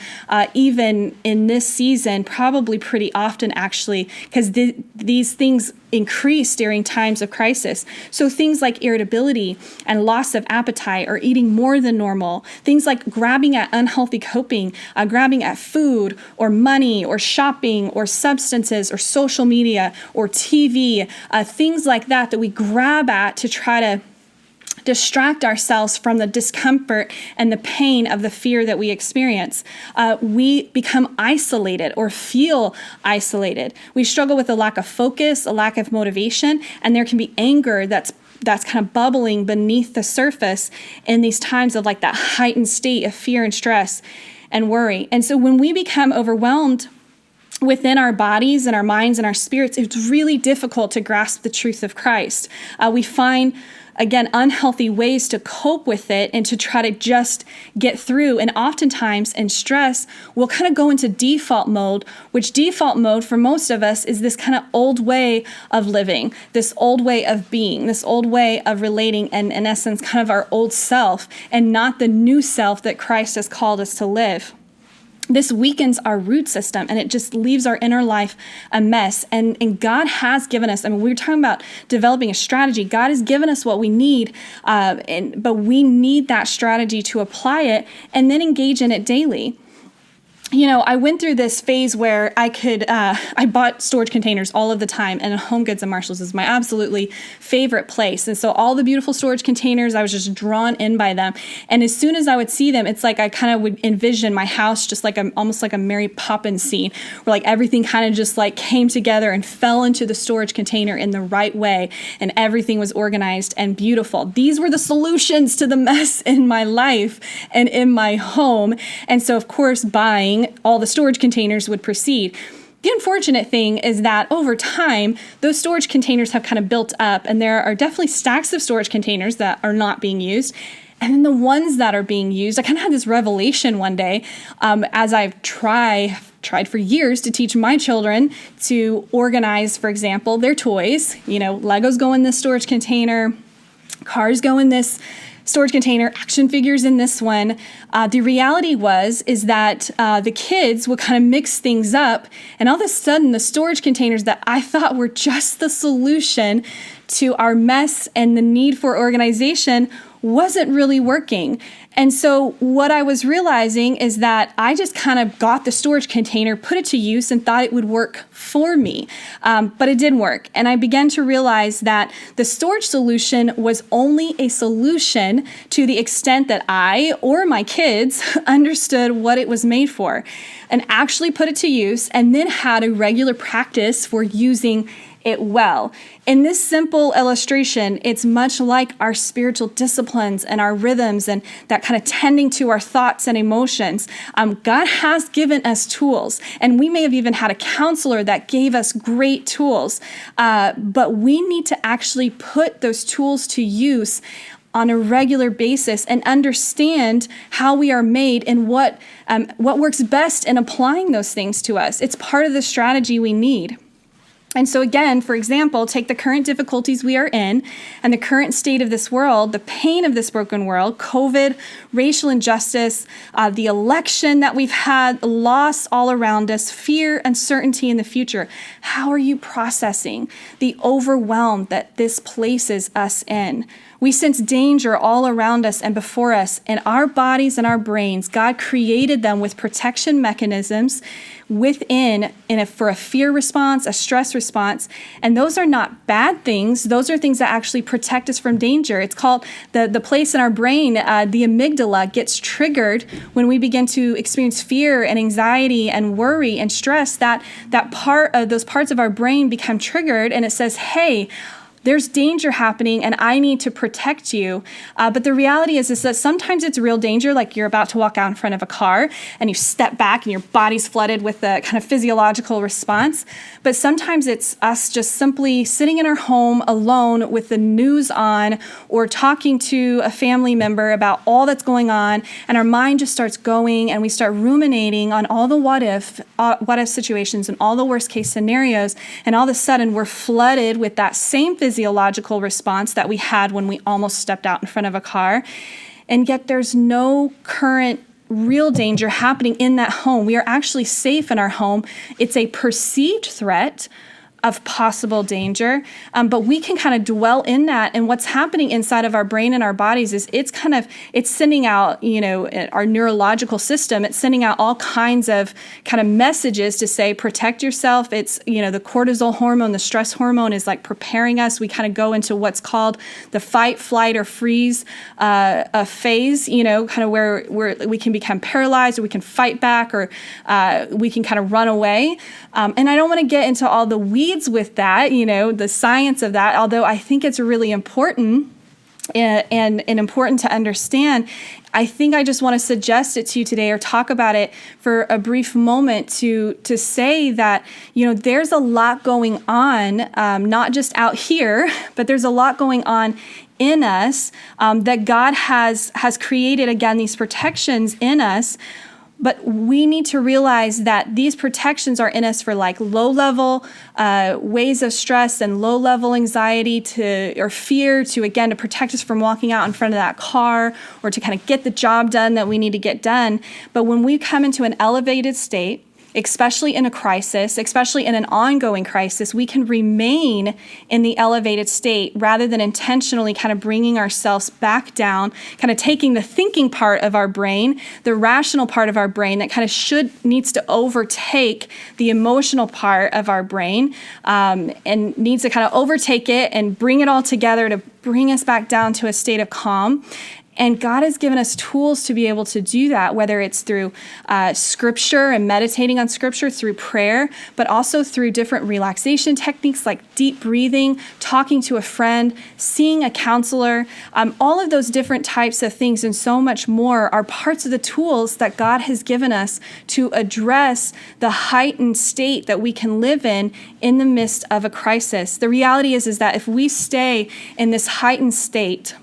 even in this season, probably pretty often actually, because these things increase during times of crisis. So things like irritability and loss of appetite, or eating more than normal, things like grabbing at unhealthy coping, grabbing at food or money or shopping or substances or social media or TV, things like that we grab at to try to distract ourselves from the discomfort and the pain of the fear that we experience. We become isolated or feel isolated. We struggle with a lack of focus, a lack of motivation, and there can be anger that's kind of bubbling beneath the surface in these times of like that heightened state of fear and stress and worry. And so when we become overwhelmed within our bodies and our minds and our spirits, it's really difficult to grasp the truth of Christ. We find, again, unhealthy ways to cope with it and to try to just get through. And oftentimes in stress, we'll kind of go into default mode, which default mode for most of us is this kind of old way of living, this old way of being, this old way of relating, and in essence, kind of our old self, and not the new self that Christ has called us to live. This weakens our root system, and it just leaves our inner life a mess. And God has given us, we're talking about developing a strategy. God has given us what we need, but we need that strategy to apply it and then engage in it daily. I went through this phase where I bought storage containers all of the time, and HomeGoods and Marshalls is my absolutely favorite place. And so all the beautiful storage containers, I was just drawn in by them. And as soon as I would see them, it's like I kind of would envision my house just like almost like a Mary Poppins scene, where like everything kind of just like came together and fell into the storage container in the right way, and everything was organized and beautiful. These were the solutions to the mess in my life and in my home. And so, of course, buying all the storage containers would proceed. The unfortunate thing is that over time, those storage containers have kind of built up, and there are definitely stacks of storage containers that are not being used. And then the ones that are being used, I kind of had this revelation one day as I've tried for years to teach my children to organize, for example, their toys. You know, Legos go in this storage container, cars go in this storage container, action figures in this one. The reality is that the kids would kind of mix things up, and all of a sudden the storage containers that I thought were just the solution to our mess and the need for organization wasn't really working. And so what I was realizing is that I just kind of got the storage container, put it to use, and thought it would work for me. But it didn't work. And I began to realize that the storage solution was only a solution to the extent that I or my kids understood what it was made for and actually put it to use, and then had a regular practice for using it well. In this simple illustration, it's much like our spiritual disciplines and our rhythms and that kind of tending to our thoughts and emotions. God has given us tools, and we may have even had a counselor that gave us great tools, but we need to actually put those tools to use on a regular basis and understand how we are made and what works best in applying those things to us. It's part of the strategy we need. And so again, for example, take the current difficulties we are in and the current state of this world, the pain of this broken world, COVID, racial injustice, the election that we've had, loss all around us, fear, uncertainty in the future. How are you processing the overwhelm that this places us in? We sense danger all around us and before us, and our bodies and our brains, God created them with protection mechanisms within for a fear response, a stress response. And those are not bad things. Those are things that actually protect us from danger. It's called the place in our brain, the amygdala, gets triggered when we begin to experience fear and anxiety and worry and stress. That part of those parts of our brain become triggered, and it says, hey, there's danger happening and I need to protect you. But the reality is that sometimes it's real danger, like you're about to walk out in front of a car and you step back and your body's flooded with the kind of physiological response. But sometimes it's us just simply sitting in our home alone with the news on, or talking to a family member about all that's going on, and our mind just starts going and we start ruminating on all the what if situations and all the worst case scenarios, and all of a sudden we're flooded with that same physiological response that we had when we almost stepped out in front of a car. And yet there's no current real danger happening in that home. We are actually safe in our home. It's a perceived threat of possible danger, but we can kind of dwell in that. And what's happening inside of our brain and our bodies is it's sending out, our neurological system. It's sending out all kinds of kind of messages to say, protect yourself. It's, the cortisol hormone, the stress hormone is like preparing us. We kind of go into what's called the fight, flight, or freeze phase, kind of where we can become paralyzed, or we can fight back, or we can kind of run away. And I don't want to get into all the weeds with that, the science of that, although I think it's really important and important to understand. I think I just want to suggest it to you today, or talk about it for a brief moment, to say that, there's a lot going on, not just out here, but there's a lot going on in us, that God has created, again, these protections in us. But we need to realize that these protections are in us for like low-level ways of stress and low-level anxiety or fear to protect us from walking out in front of that car, or to kind of get the job done that we need to get done. But when we come into an elevated state, especially in a crisis, especially in an ongoing crisis, we can remain in the elevated state rather than intentionally kind of bringing ourselves back down, kind of taking the thinking part of our brain, the rational part of our brain that kind of needs to overtake the emotional part of our brain, and needs to kind of overtake it and bring it all together to bring us back down to a state of calm. And God has given us tools to be able to do that, whether it's through scripture and meditating on scripture, through prayer, but also through different relaxation techniques like deep breathing, talking to a friend, seeing a counselor. All of those different types of things and so much more are parts of the tools that God has given us to address the heightened state that we can live in the midst of a crisis. The reality is that if we stay in this heightened state,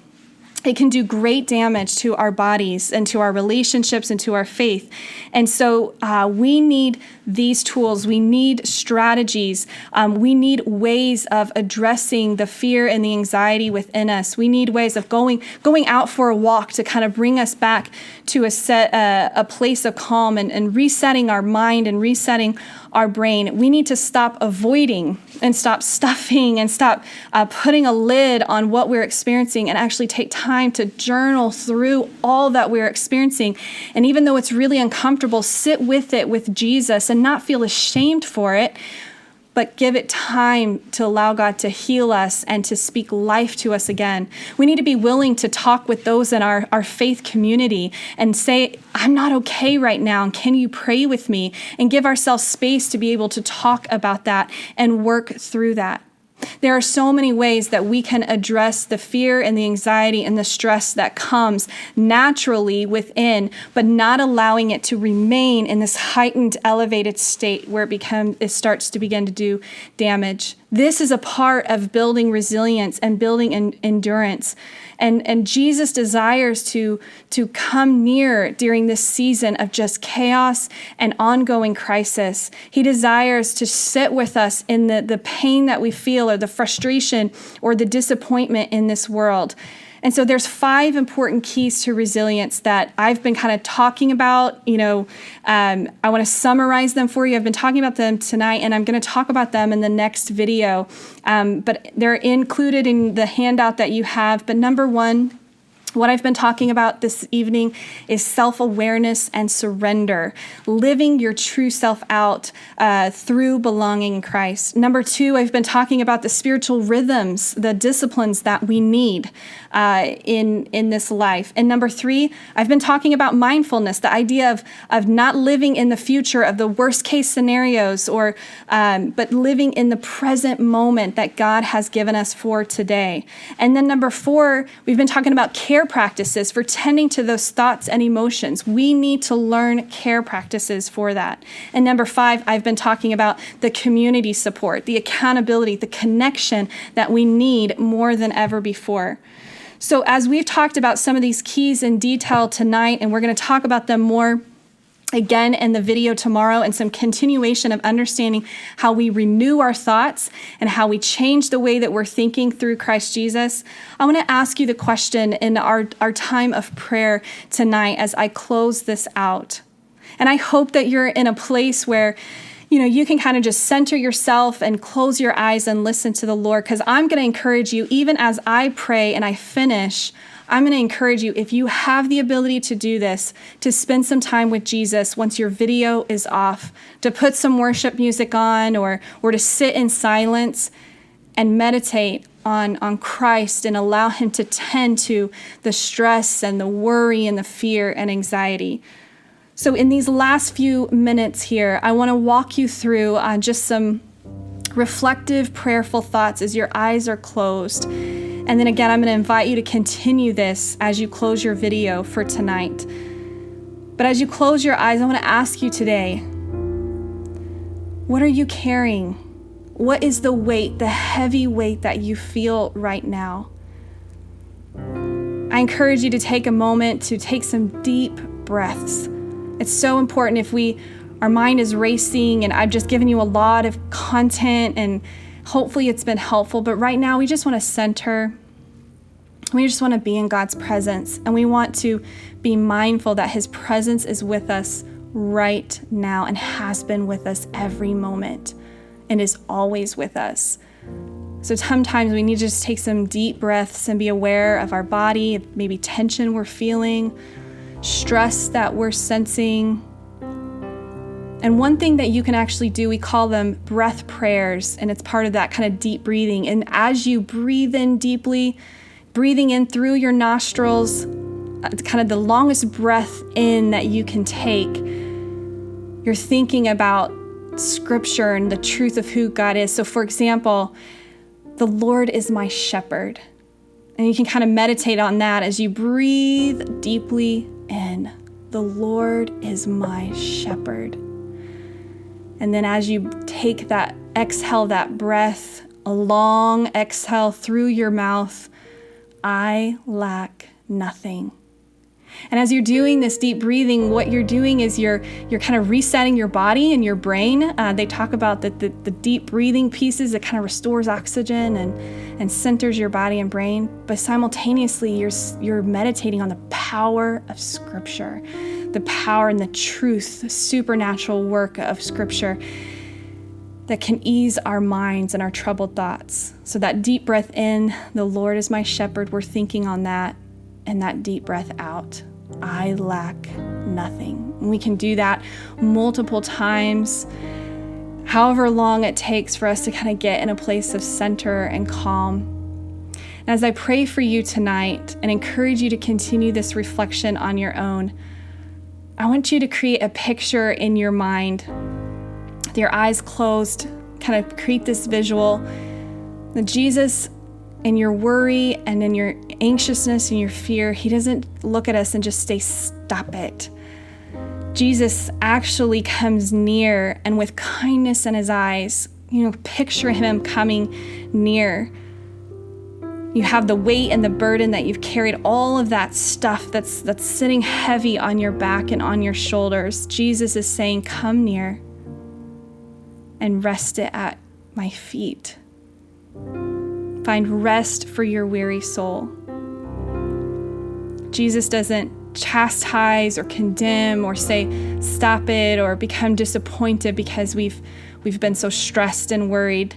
it can do great damage to our bodies and to our relationships and to our faith. And so we need these tools. We need strategies. We need ways of addressing the fear and the anxiety within us. We need ways of going out for a walk to kind of bring us back to a place of calm and resetting our mind and resetting our brain. We need to stop avoiding and stop stuffing and stop putting a lid on what we're experiencing and actually take time to journal through all that we're experiencing. And even though it's really uncomfortable, sit with it with Jesus and not feel ashamed for it, but give it time to allow God to heal us and to speak life to us again. We need to be willing to talk with those in our faith community and say, I'm not okay right now, and can you pray with me? And give ourselves space to be able to talk about that and work through that. There are so many ways that we can address the fear and the anxiety and the stress that comes naturally within, but not allowing it to remain in this heightened, elevated state where it starts to begin to do damage. This is a part of building resilience and building endurance. And Jesus desires to come near during this season of just chaos and ongoing crisis. He desires to sit with us in the pain that we feel or the frustration or the disappointment in this world. And so there's 5 important keys to resilience that I've been kind of talking about. I want to summarize them for you. I've been talking about them tonight, and I'm going to talk about them in the next video. But they're included in the handout that you have. But number 1, what I've been talking about this evening is self-awareness and surrender, living your true self out through belonging in Christ. Number 2, I've been talking about the spiritual rhythms, the disciplines that we need in this life. And number 3, I've been talking about mindfulness, the idea of not living in the future of the worst case scenarios, but living in the present moment that God has given us for today. And then number 4, we've been talking about care practices for tending to those thoughts and emotions. We need to learn care practices for that. And number 5, I've been talking about the community support, the accountability, the connection that we need more than ever before. So as we've talked about some of these keys in detail tonight, and we're going to talk about them more again in the video tomorrow, and some continuation of understanding how we renew our thoughts and how we change the way that we're thinking through Christ Jesus, I want to ask you the question in our time of prayer tonight as I close this out. And I hope that you're in a place where you can kind of just center yourself and close your eyes and listen to the Lord, because I'm going to encourage you, even as I pray and I finish, I'm going to encourage you, if you have the ability to do this, to spend some time with Jesus once your video is off, to put some worship music on or to sit in silence and meditate on Christ and allow him to tend to the stress and the worry and the fear and anxiety. So in these last few minutes here, I want to walk you through just some reflective, prayerful thoughts as your eyes are closed. And then again, I'm going to invite you to continue this as you close your video for tonight. But as you close your eyes, I want to ask you today, what are you carrying? What is the weight, the heavy weight that you feel right now? I encourage you to take a moment to take some deep breaths. It's so important if our mind is racing, and I've just given you a lot of content and hopefully it's been helpful, but right now we just want to center. We just want to be in God's presence, and we want to be mindful that his presence is with us right now and has been with us every moment and is always with us. So sometimes we need to just take some deep breaths and be aware of our body, maybe tension we're feeling, stress that we're sensing. And one thing that you can actually do, we call them breath prayers, and it's part of that kind of deep breathing. And as you breathe in deeply, breathing in through your nostrils, kind of the longest breath in that you can take, you're thinking about Scripture and the truth of who God is. So for example, the Lord is my shepherd. And you can kind of meditate on that as you breathe deeply in. The Lord is my shepherd. And then as you take that exhale, that breath, a long exhale through your mouth, I lack nothing. And as you're doing this deep breathing, what you're doing is you're kind of resetting your body and your brain. They talk about the deep breathing pieces that kind of restores oxygen and centers your body and brain. But simultaneously, you're meditating on the power of Scripture, the power and the truth, the supernatural work of Scripture that can ease our minds and our troubled thoughts. So that deep breath in, the Lord is my shepherd, we're thinking on that. And that deep breath out, I lack nothing. And we can do that multiple times, however long it takes for us to kind of get in a place of center and calm. And as I pray for you tonight and encourage you to continue this reflection on your own, I want you to create a picture in your mind, with your eyes closed, kind of create this visual that Jesus, in your worry and in your anxiousness and your fear, he doesn't look at us and just say, stop it. Jesus actually comes near, and with kindness in his eyes, picture him coming near. You have the weight and the burden that you've carried, all of that stuff that's sitting heavy on your back and on your shoulders. Jesus is saying, come near and rest it at my feet. Find rest for your weary soul. Jesus doesn't chastise or condemn or say, stop it, or become disappointed because we've been so stressed and worried.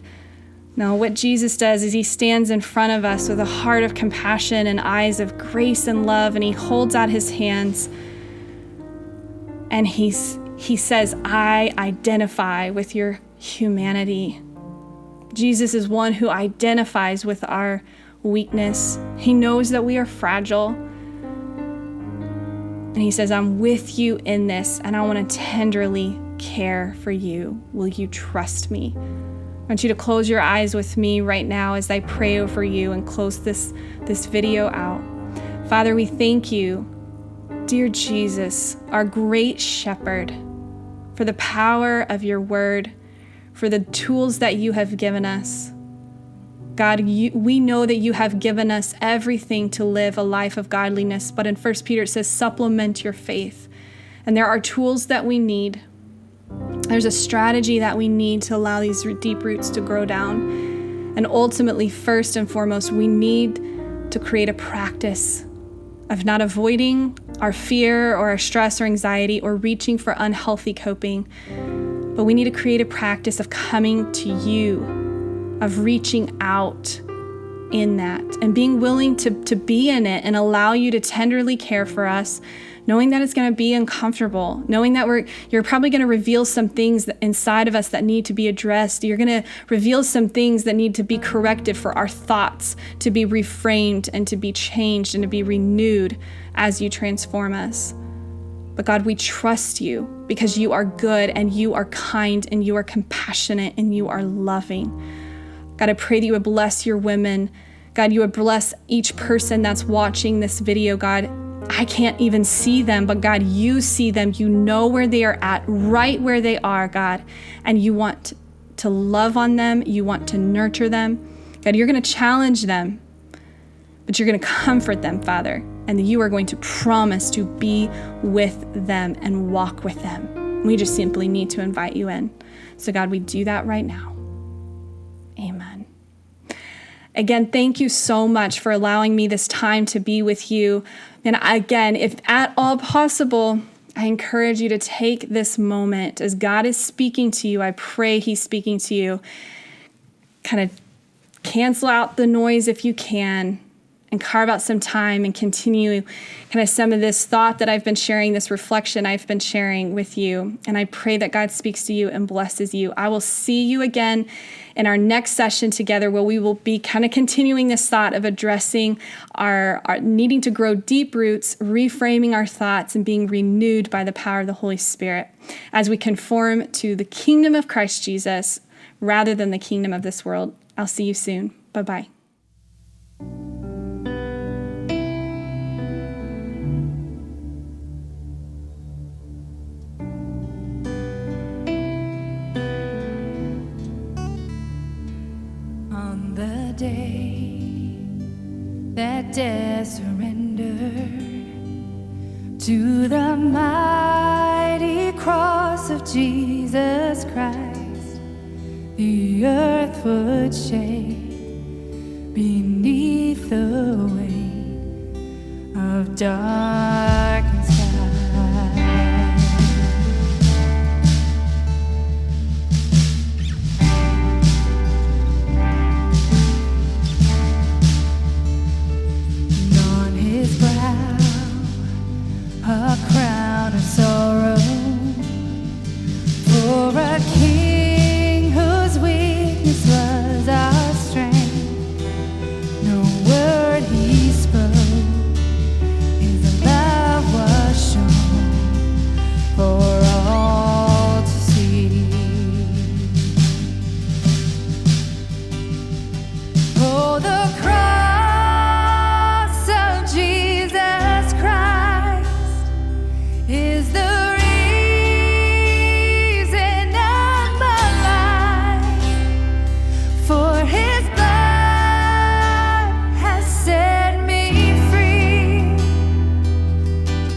No, what Jesus does is he stands in front of us with a heart of compassion and eyes of grace and love, and he holds out his hands and he says, I identify with your humanity. Jesus is one who identifies with our weakness. He knows that we are fragile. And he says, I'm with you in this, and I want to tenderly care for you. Will you trust me? I want you to close your eyes with me right now as I pray over you and close this video out. Father, we thank you, dear Jesus, our great shepherd, for the power of your word, for the tools that you have given us. God, we know that you have given us everything to live a life of godliness, but in 1 Peter it says, supplement your faith. And there are tools that we need. There's a strategy that we need to allow these deep roots to grow down. And ultimately, first and foremost, we need to create a practice of not avoiding our fear or our stress or anxiety or reaching for unhealthy coping. But we need to create a practice of coming to you, of reaching out in that and being willing to be in it and allow you to tenderly care for us, knowing that it's going to be uncomfortable, knowing that you're probably going to reveal some things inside of us that need to be addressed. You're going to reveal some things that need to be corrected for our thoughts to be reframed and to be changed and to be renewed as you transform us. But God, we trust you because you are good and you are kind and you are compassionate and you are loving. God, I pray that you would bless your women. God, you would bless each person that's watching this video. God, I can't even see them, but God, you see them. You know where they are at, right where they are, God. And you want to love on them. You want to nurture them. God, you're going to challenge them, but you're going to comfort them, Father. And you are going to promise to be with them and walk with them. We just simply need to invite you in. So God, we do that right now. Amen. Again, thank you so much for allowing me this time to be with you. And again, if at all possible, I encourage you to take this moment as God is speaking to you. I pray he's speaking to you. Kind of cancel out the noise if you can, and carve out some time and continue kind of some of this thought that I've been sharing, this reflection I've been sharing with you. And I pray that God speaks to you and blesses you. I will see you again in our next session together, where we will be kind of continuing this thought of addressing our needing to grow deep roots, reframing our thoughts, and being renewed by the power of the Holy Spirit as we conform to the kingdom of Christ Jesus rather than the kingdom of this world. I'll see you soon. Bye-bye. On the day that death surrendered to the mighty cross of Jesus Christ, the earth would shake beneath the weight of darkened sky. A crown of sorrow for a king whose weakness was our strength. No word he spoke, his love was shown for all to see. Oh, the cross of Jesus Christ is the reason I'm alive, for his blood has set me free.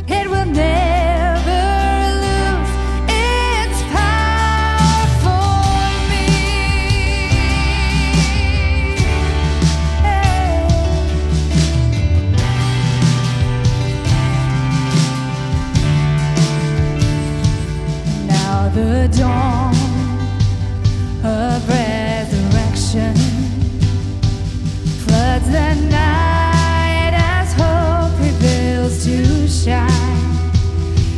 It will never lose its power for me. Now the dawn of resurrection floods the night as hope prevails to shine.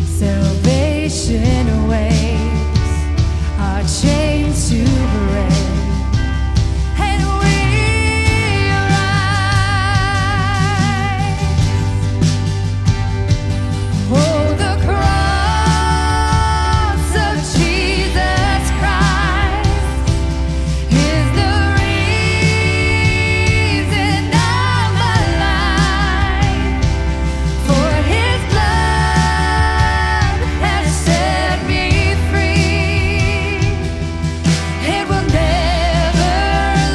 Salvation awaits, our chains to break, and we arise. Oh, the cross of Jesus Christ is the reason I'm alive, for his blood has set me free. It will never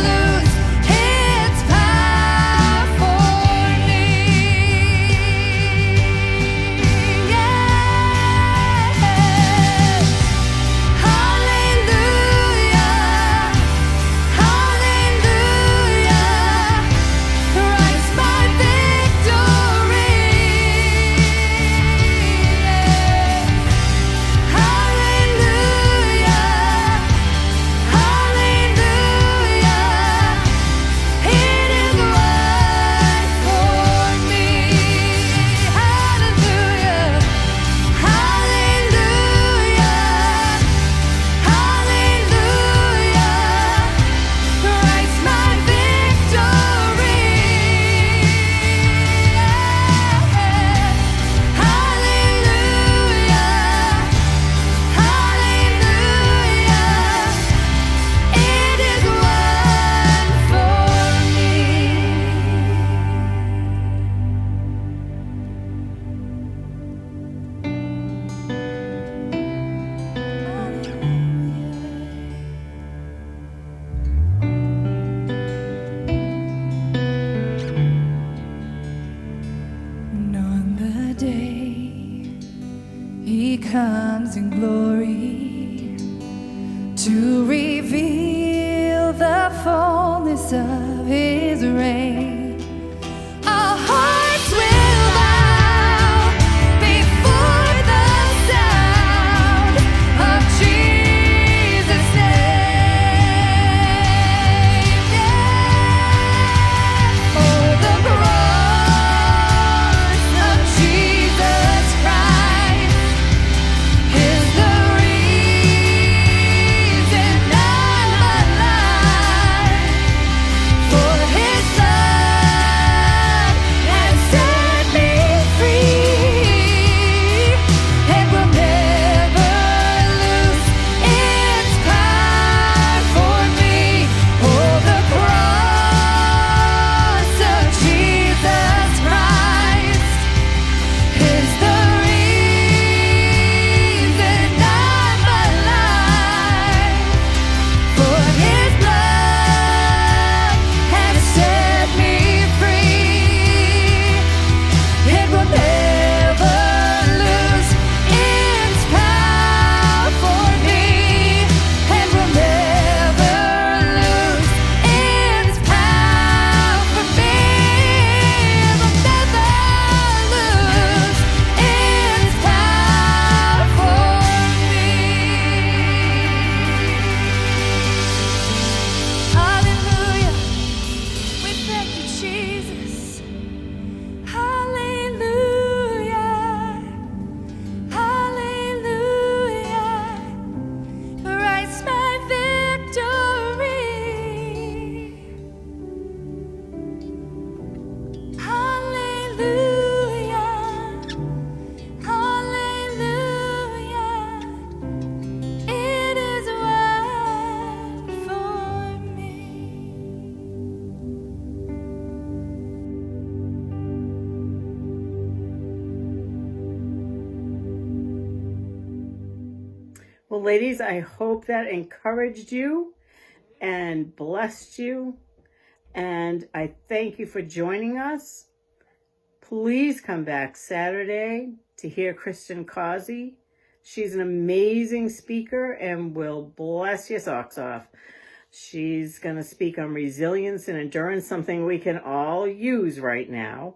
lose its power for me. Hallelujah, hallelujah, Christ my victory. Hallelujah, hallelujah, it is won for me. Hallelujah, hallelujah, hallelujah, Christ my victory. Hallelujah, hallelujah, it is won for And on the day he comes in glory to reveal the fullness of his reign, our hearts will bow before the sound of Jesus' name. Yeah. Oh, the cross Well, ladies, I hope that encouraged you and blessed you. And I thank you for joining us. Please come back Saturday to hear Kristen Causey. She's an amazing speaker and will bless your socks off. She's going to speak on resilience and endurance, something we can all use right now.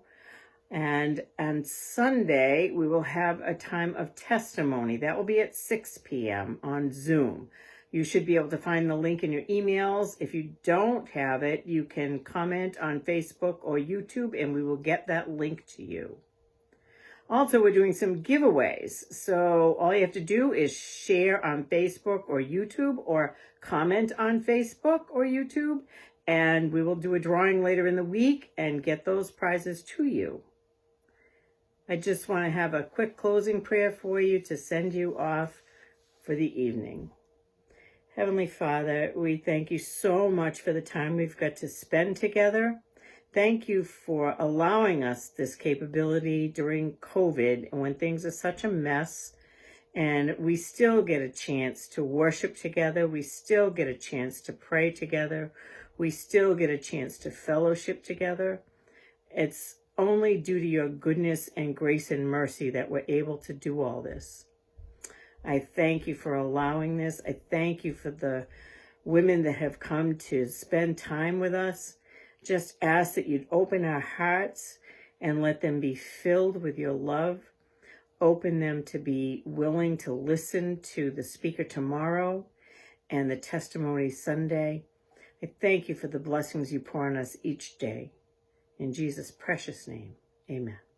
And on Sunday, we will have a time of testimony. That will be at 6 p.m. on Zoom. You should be able to find the link in your emails. If you don't have it, you can comment on Facebook or YouTube, and we will get that link to you. Also, we're doing some giveaways. So all you have to do is share on Facebook or YouTube, or comment on Facebook or YouTube, and we will do a drawing later in the week and get those prizes to you. I just want to have a quick closing prayer for you to send you off for the evening. Heavenly Father, we thank you so much for the time we've got to spend together. Thank you for allowing us this capability during COVID, and when things are such a mess, and we still get a chance to worship together. We still get a chance to pray together. We still get a chance to fellowship together. It's only due to your goodness and grace and mercy that we're able to do all this. I thank you for allowing this. I thank you for the women that have come to spend time with us. Just ask that you'd open our hearts and let them be filled with your love. Open them to be willing to listen to the speaker tomorrow and the testimony Sunday. I thank you for the blessings you pour on us each day. In Jesus' precious name, amen.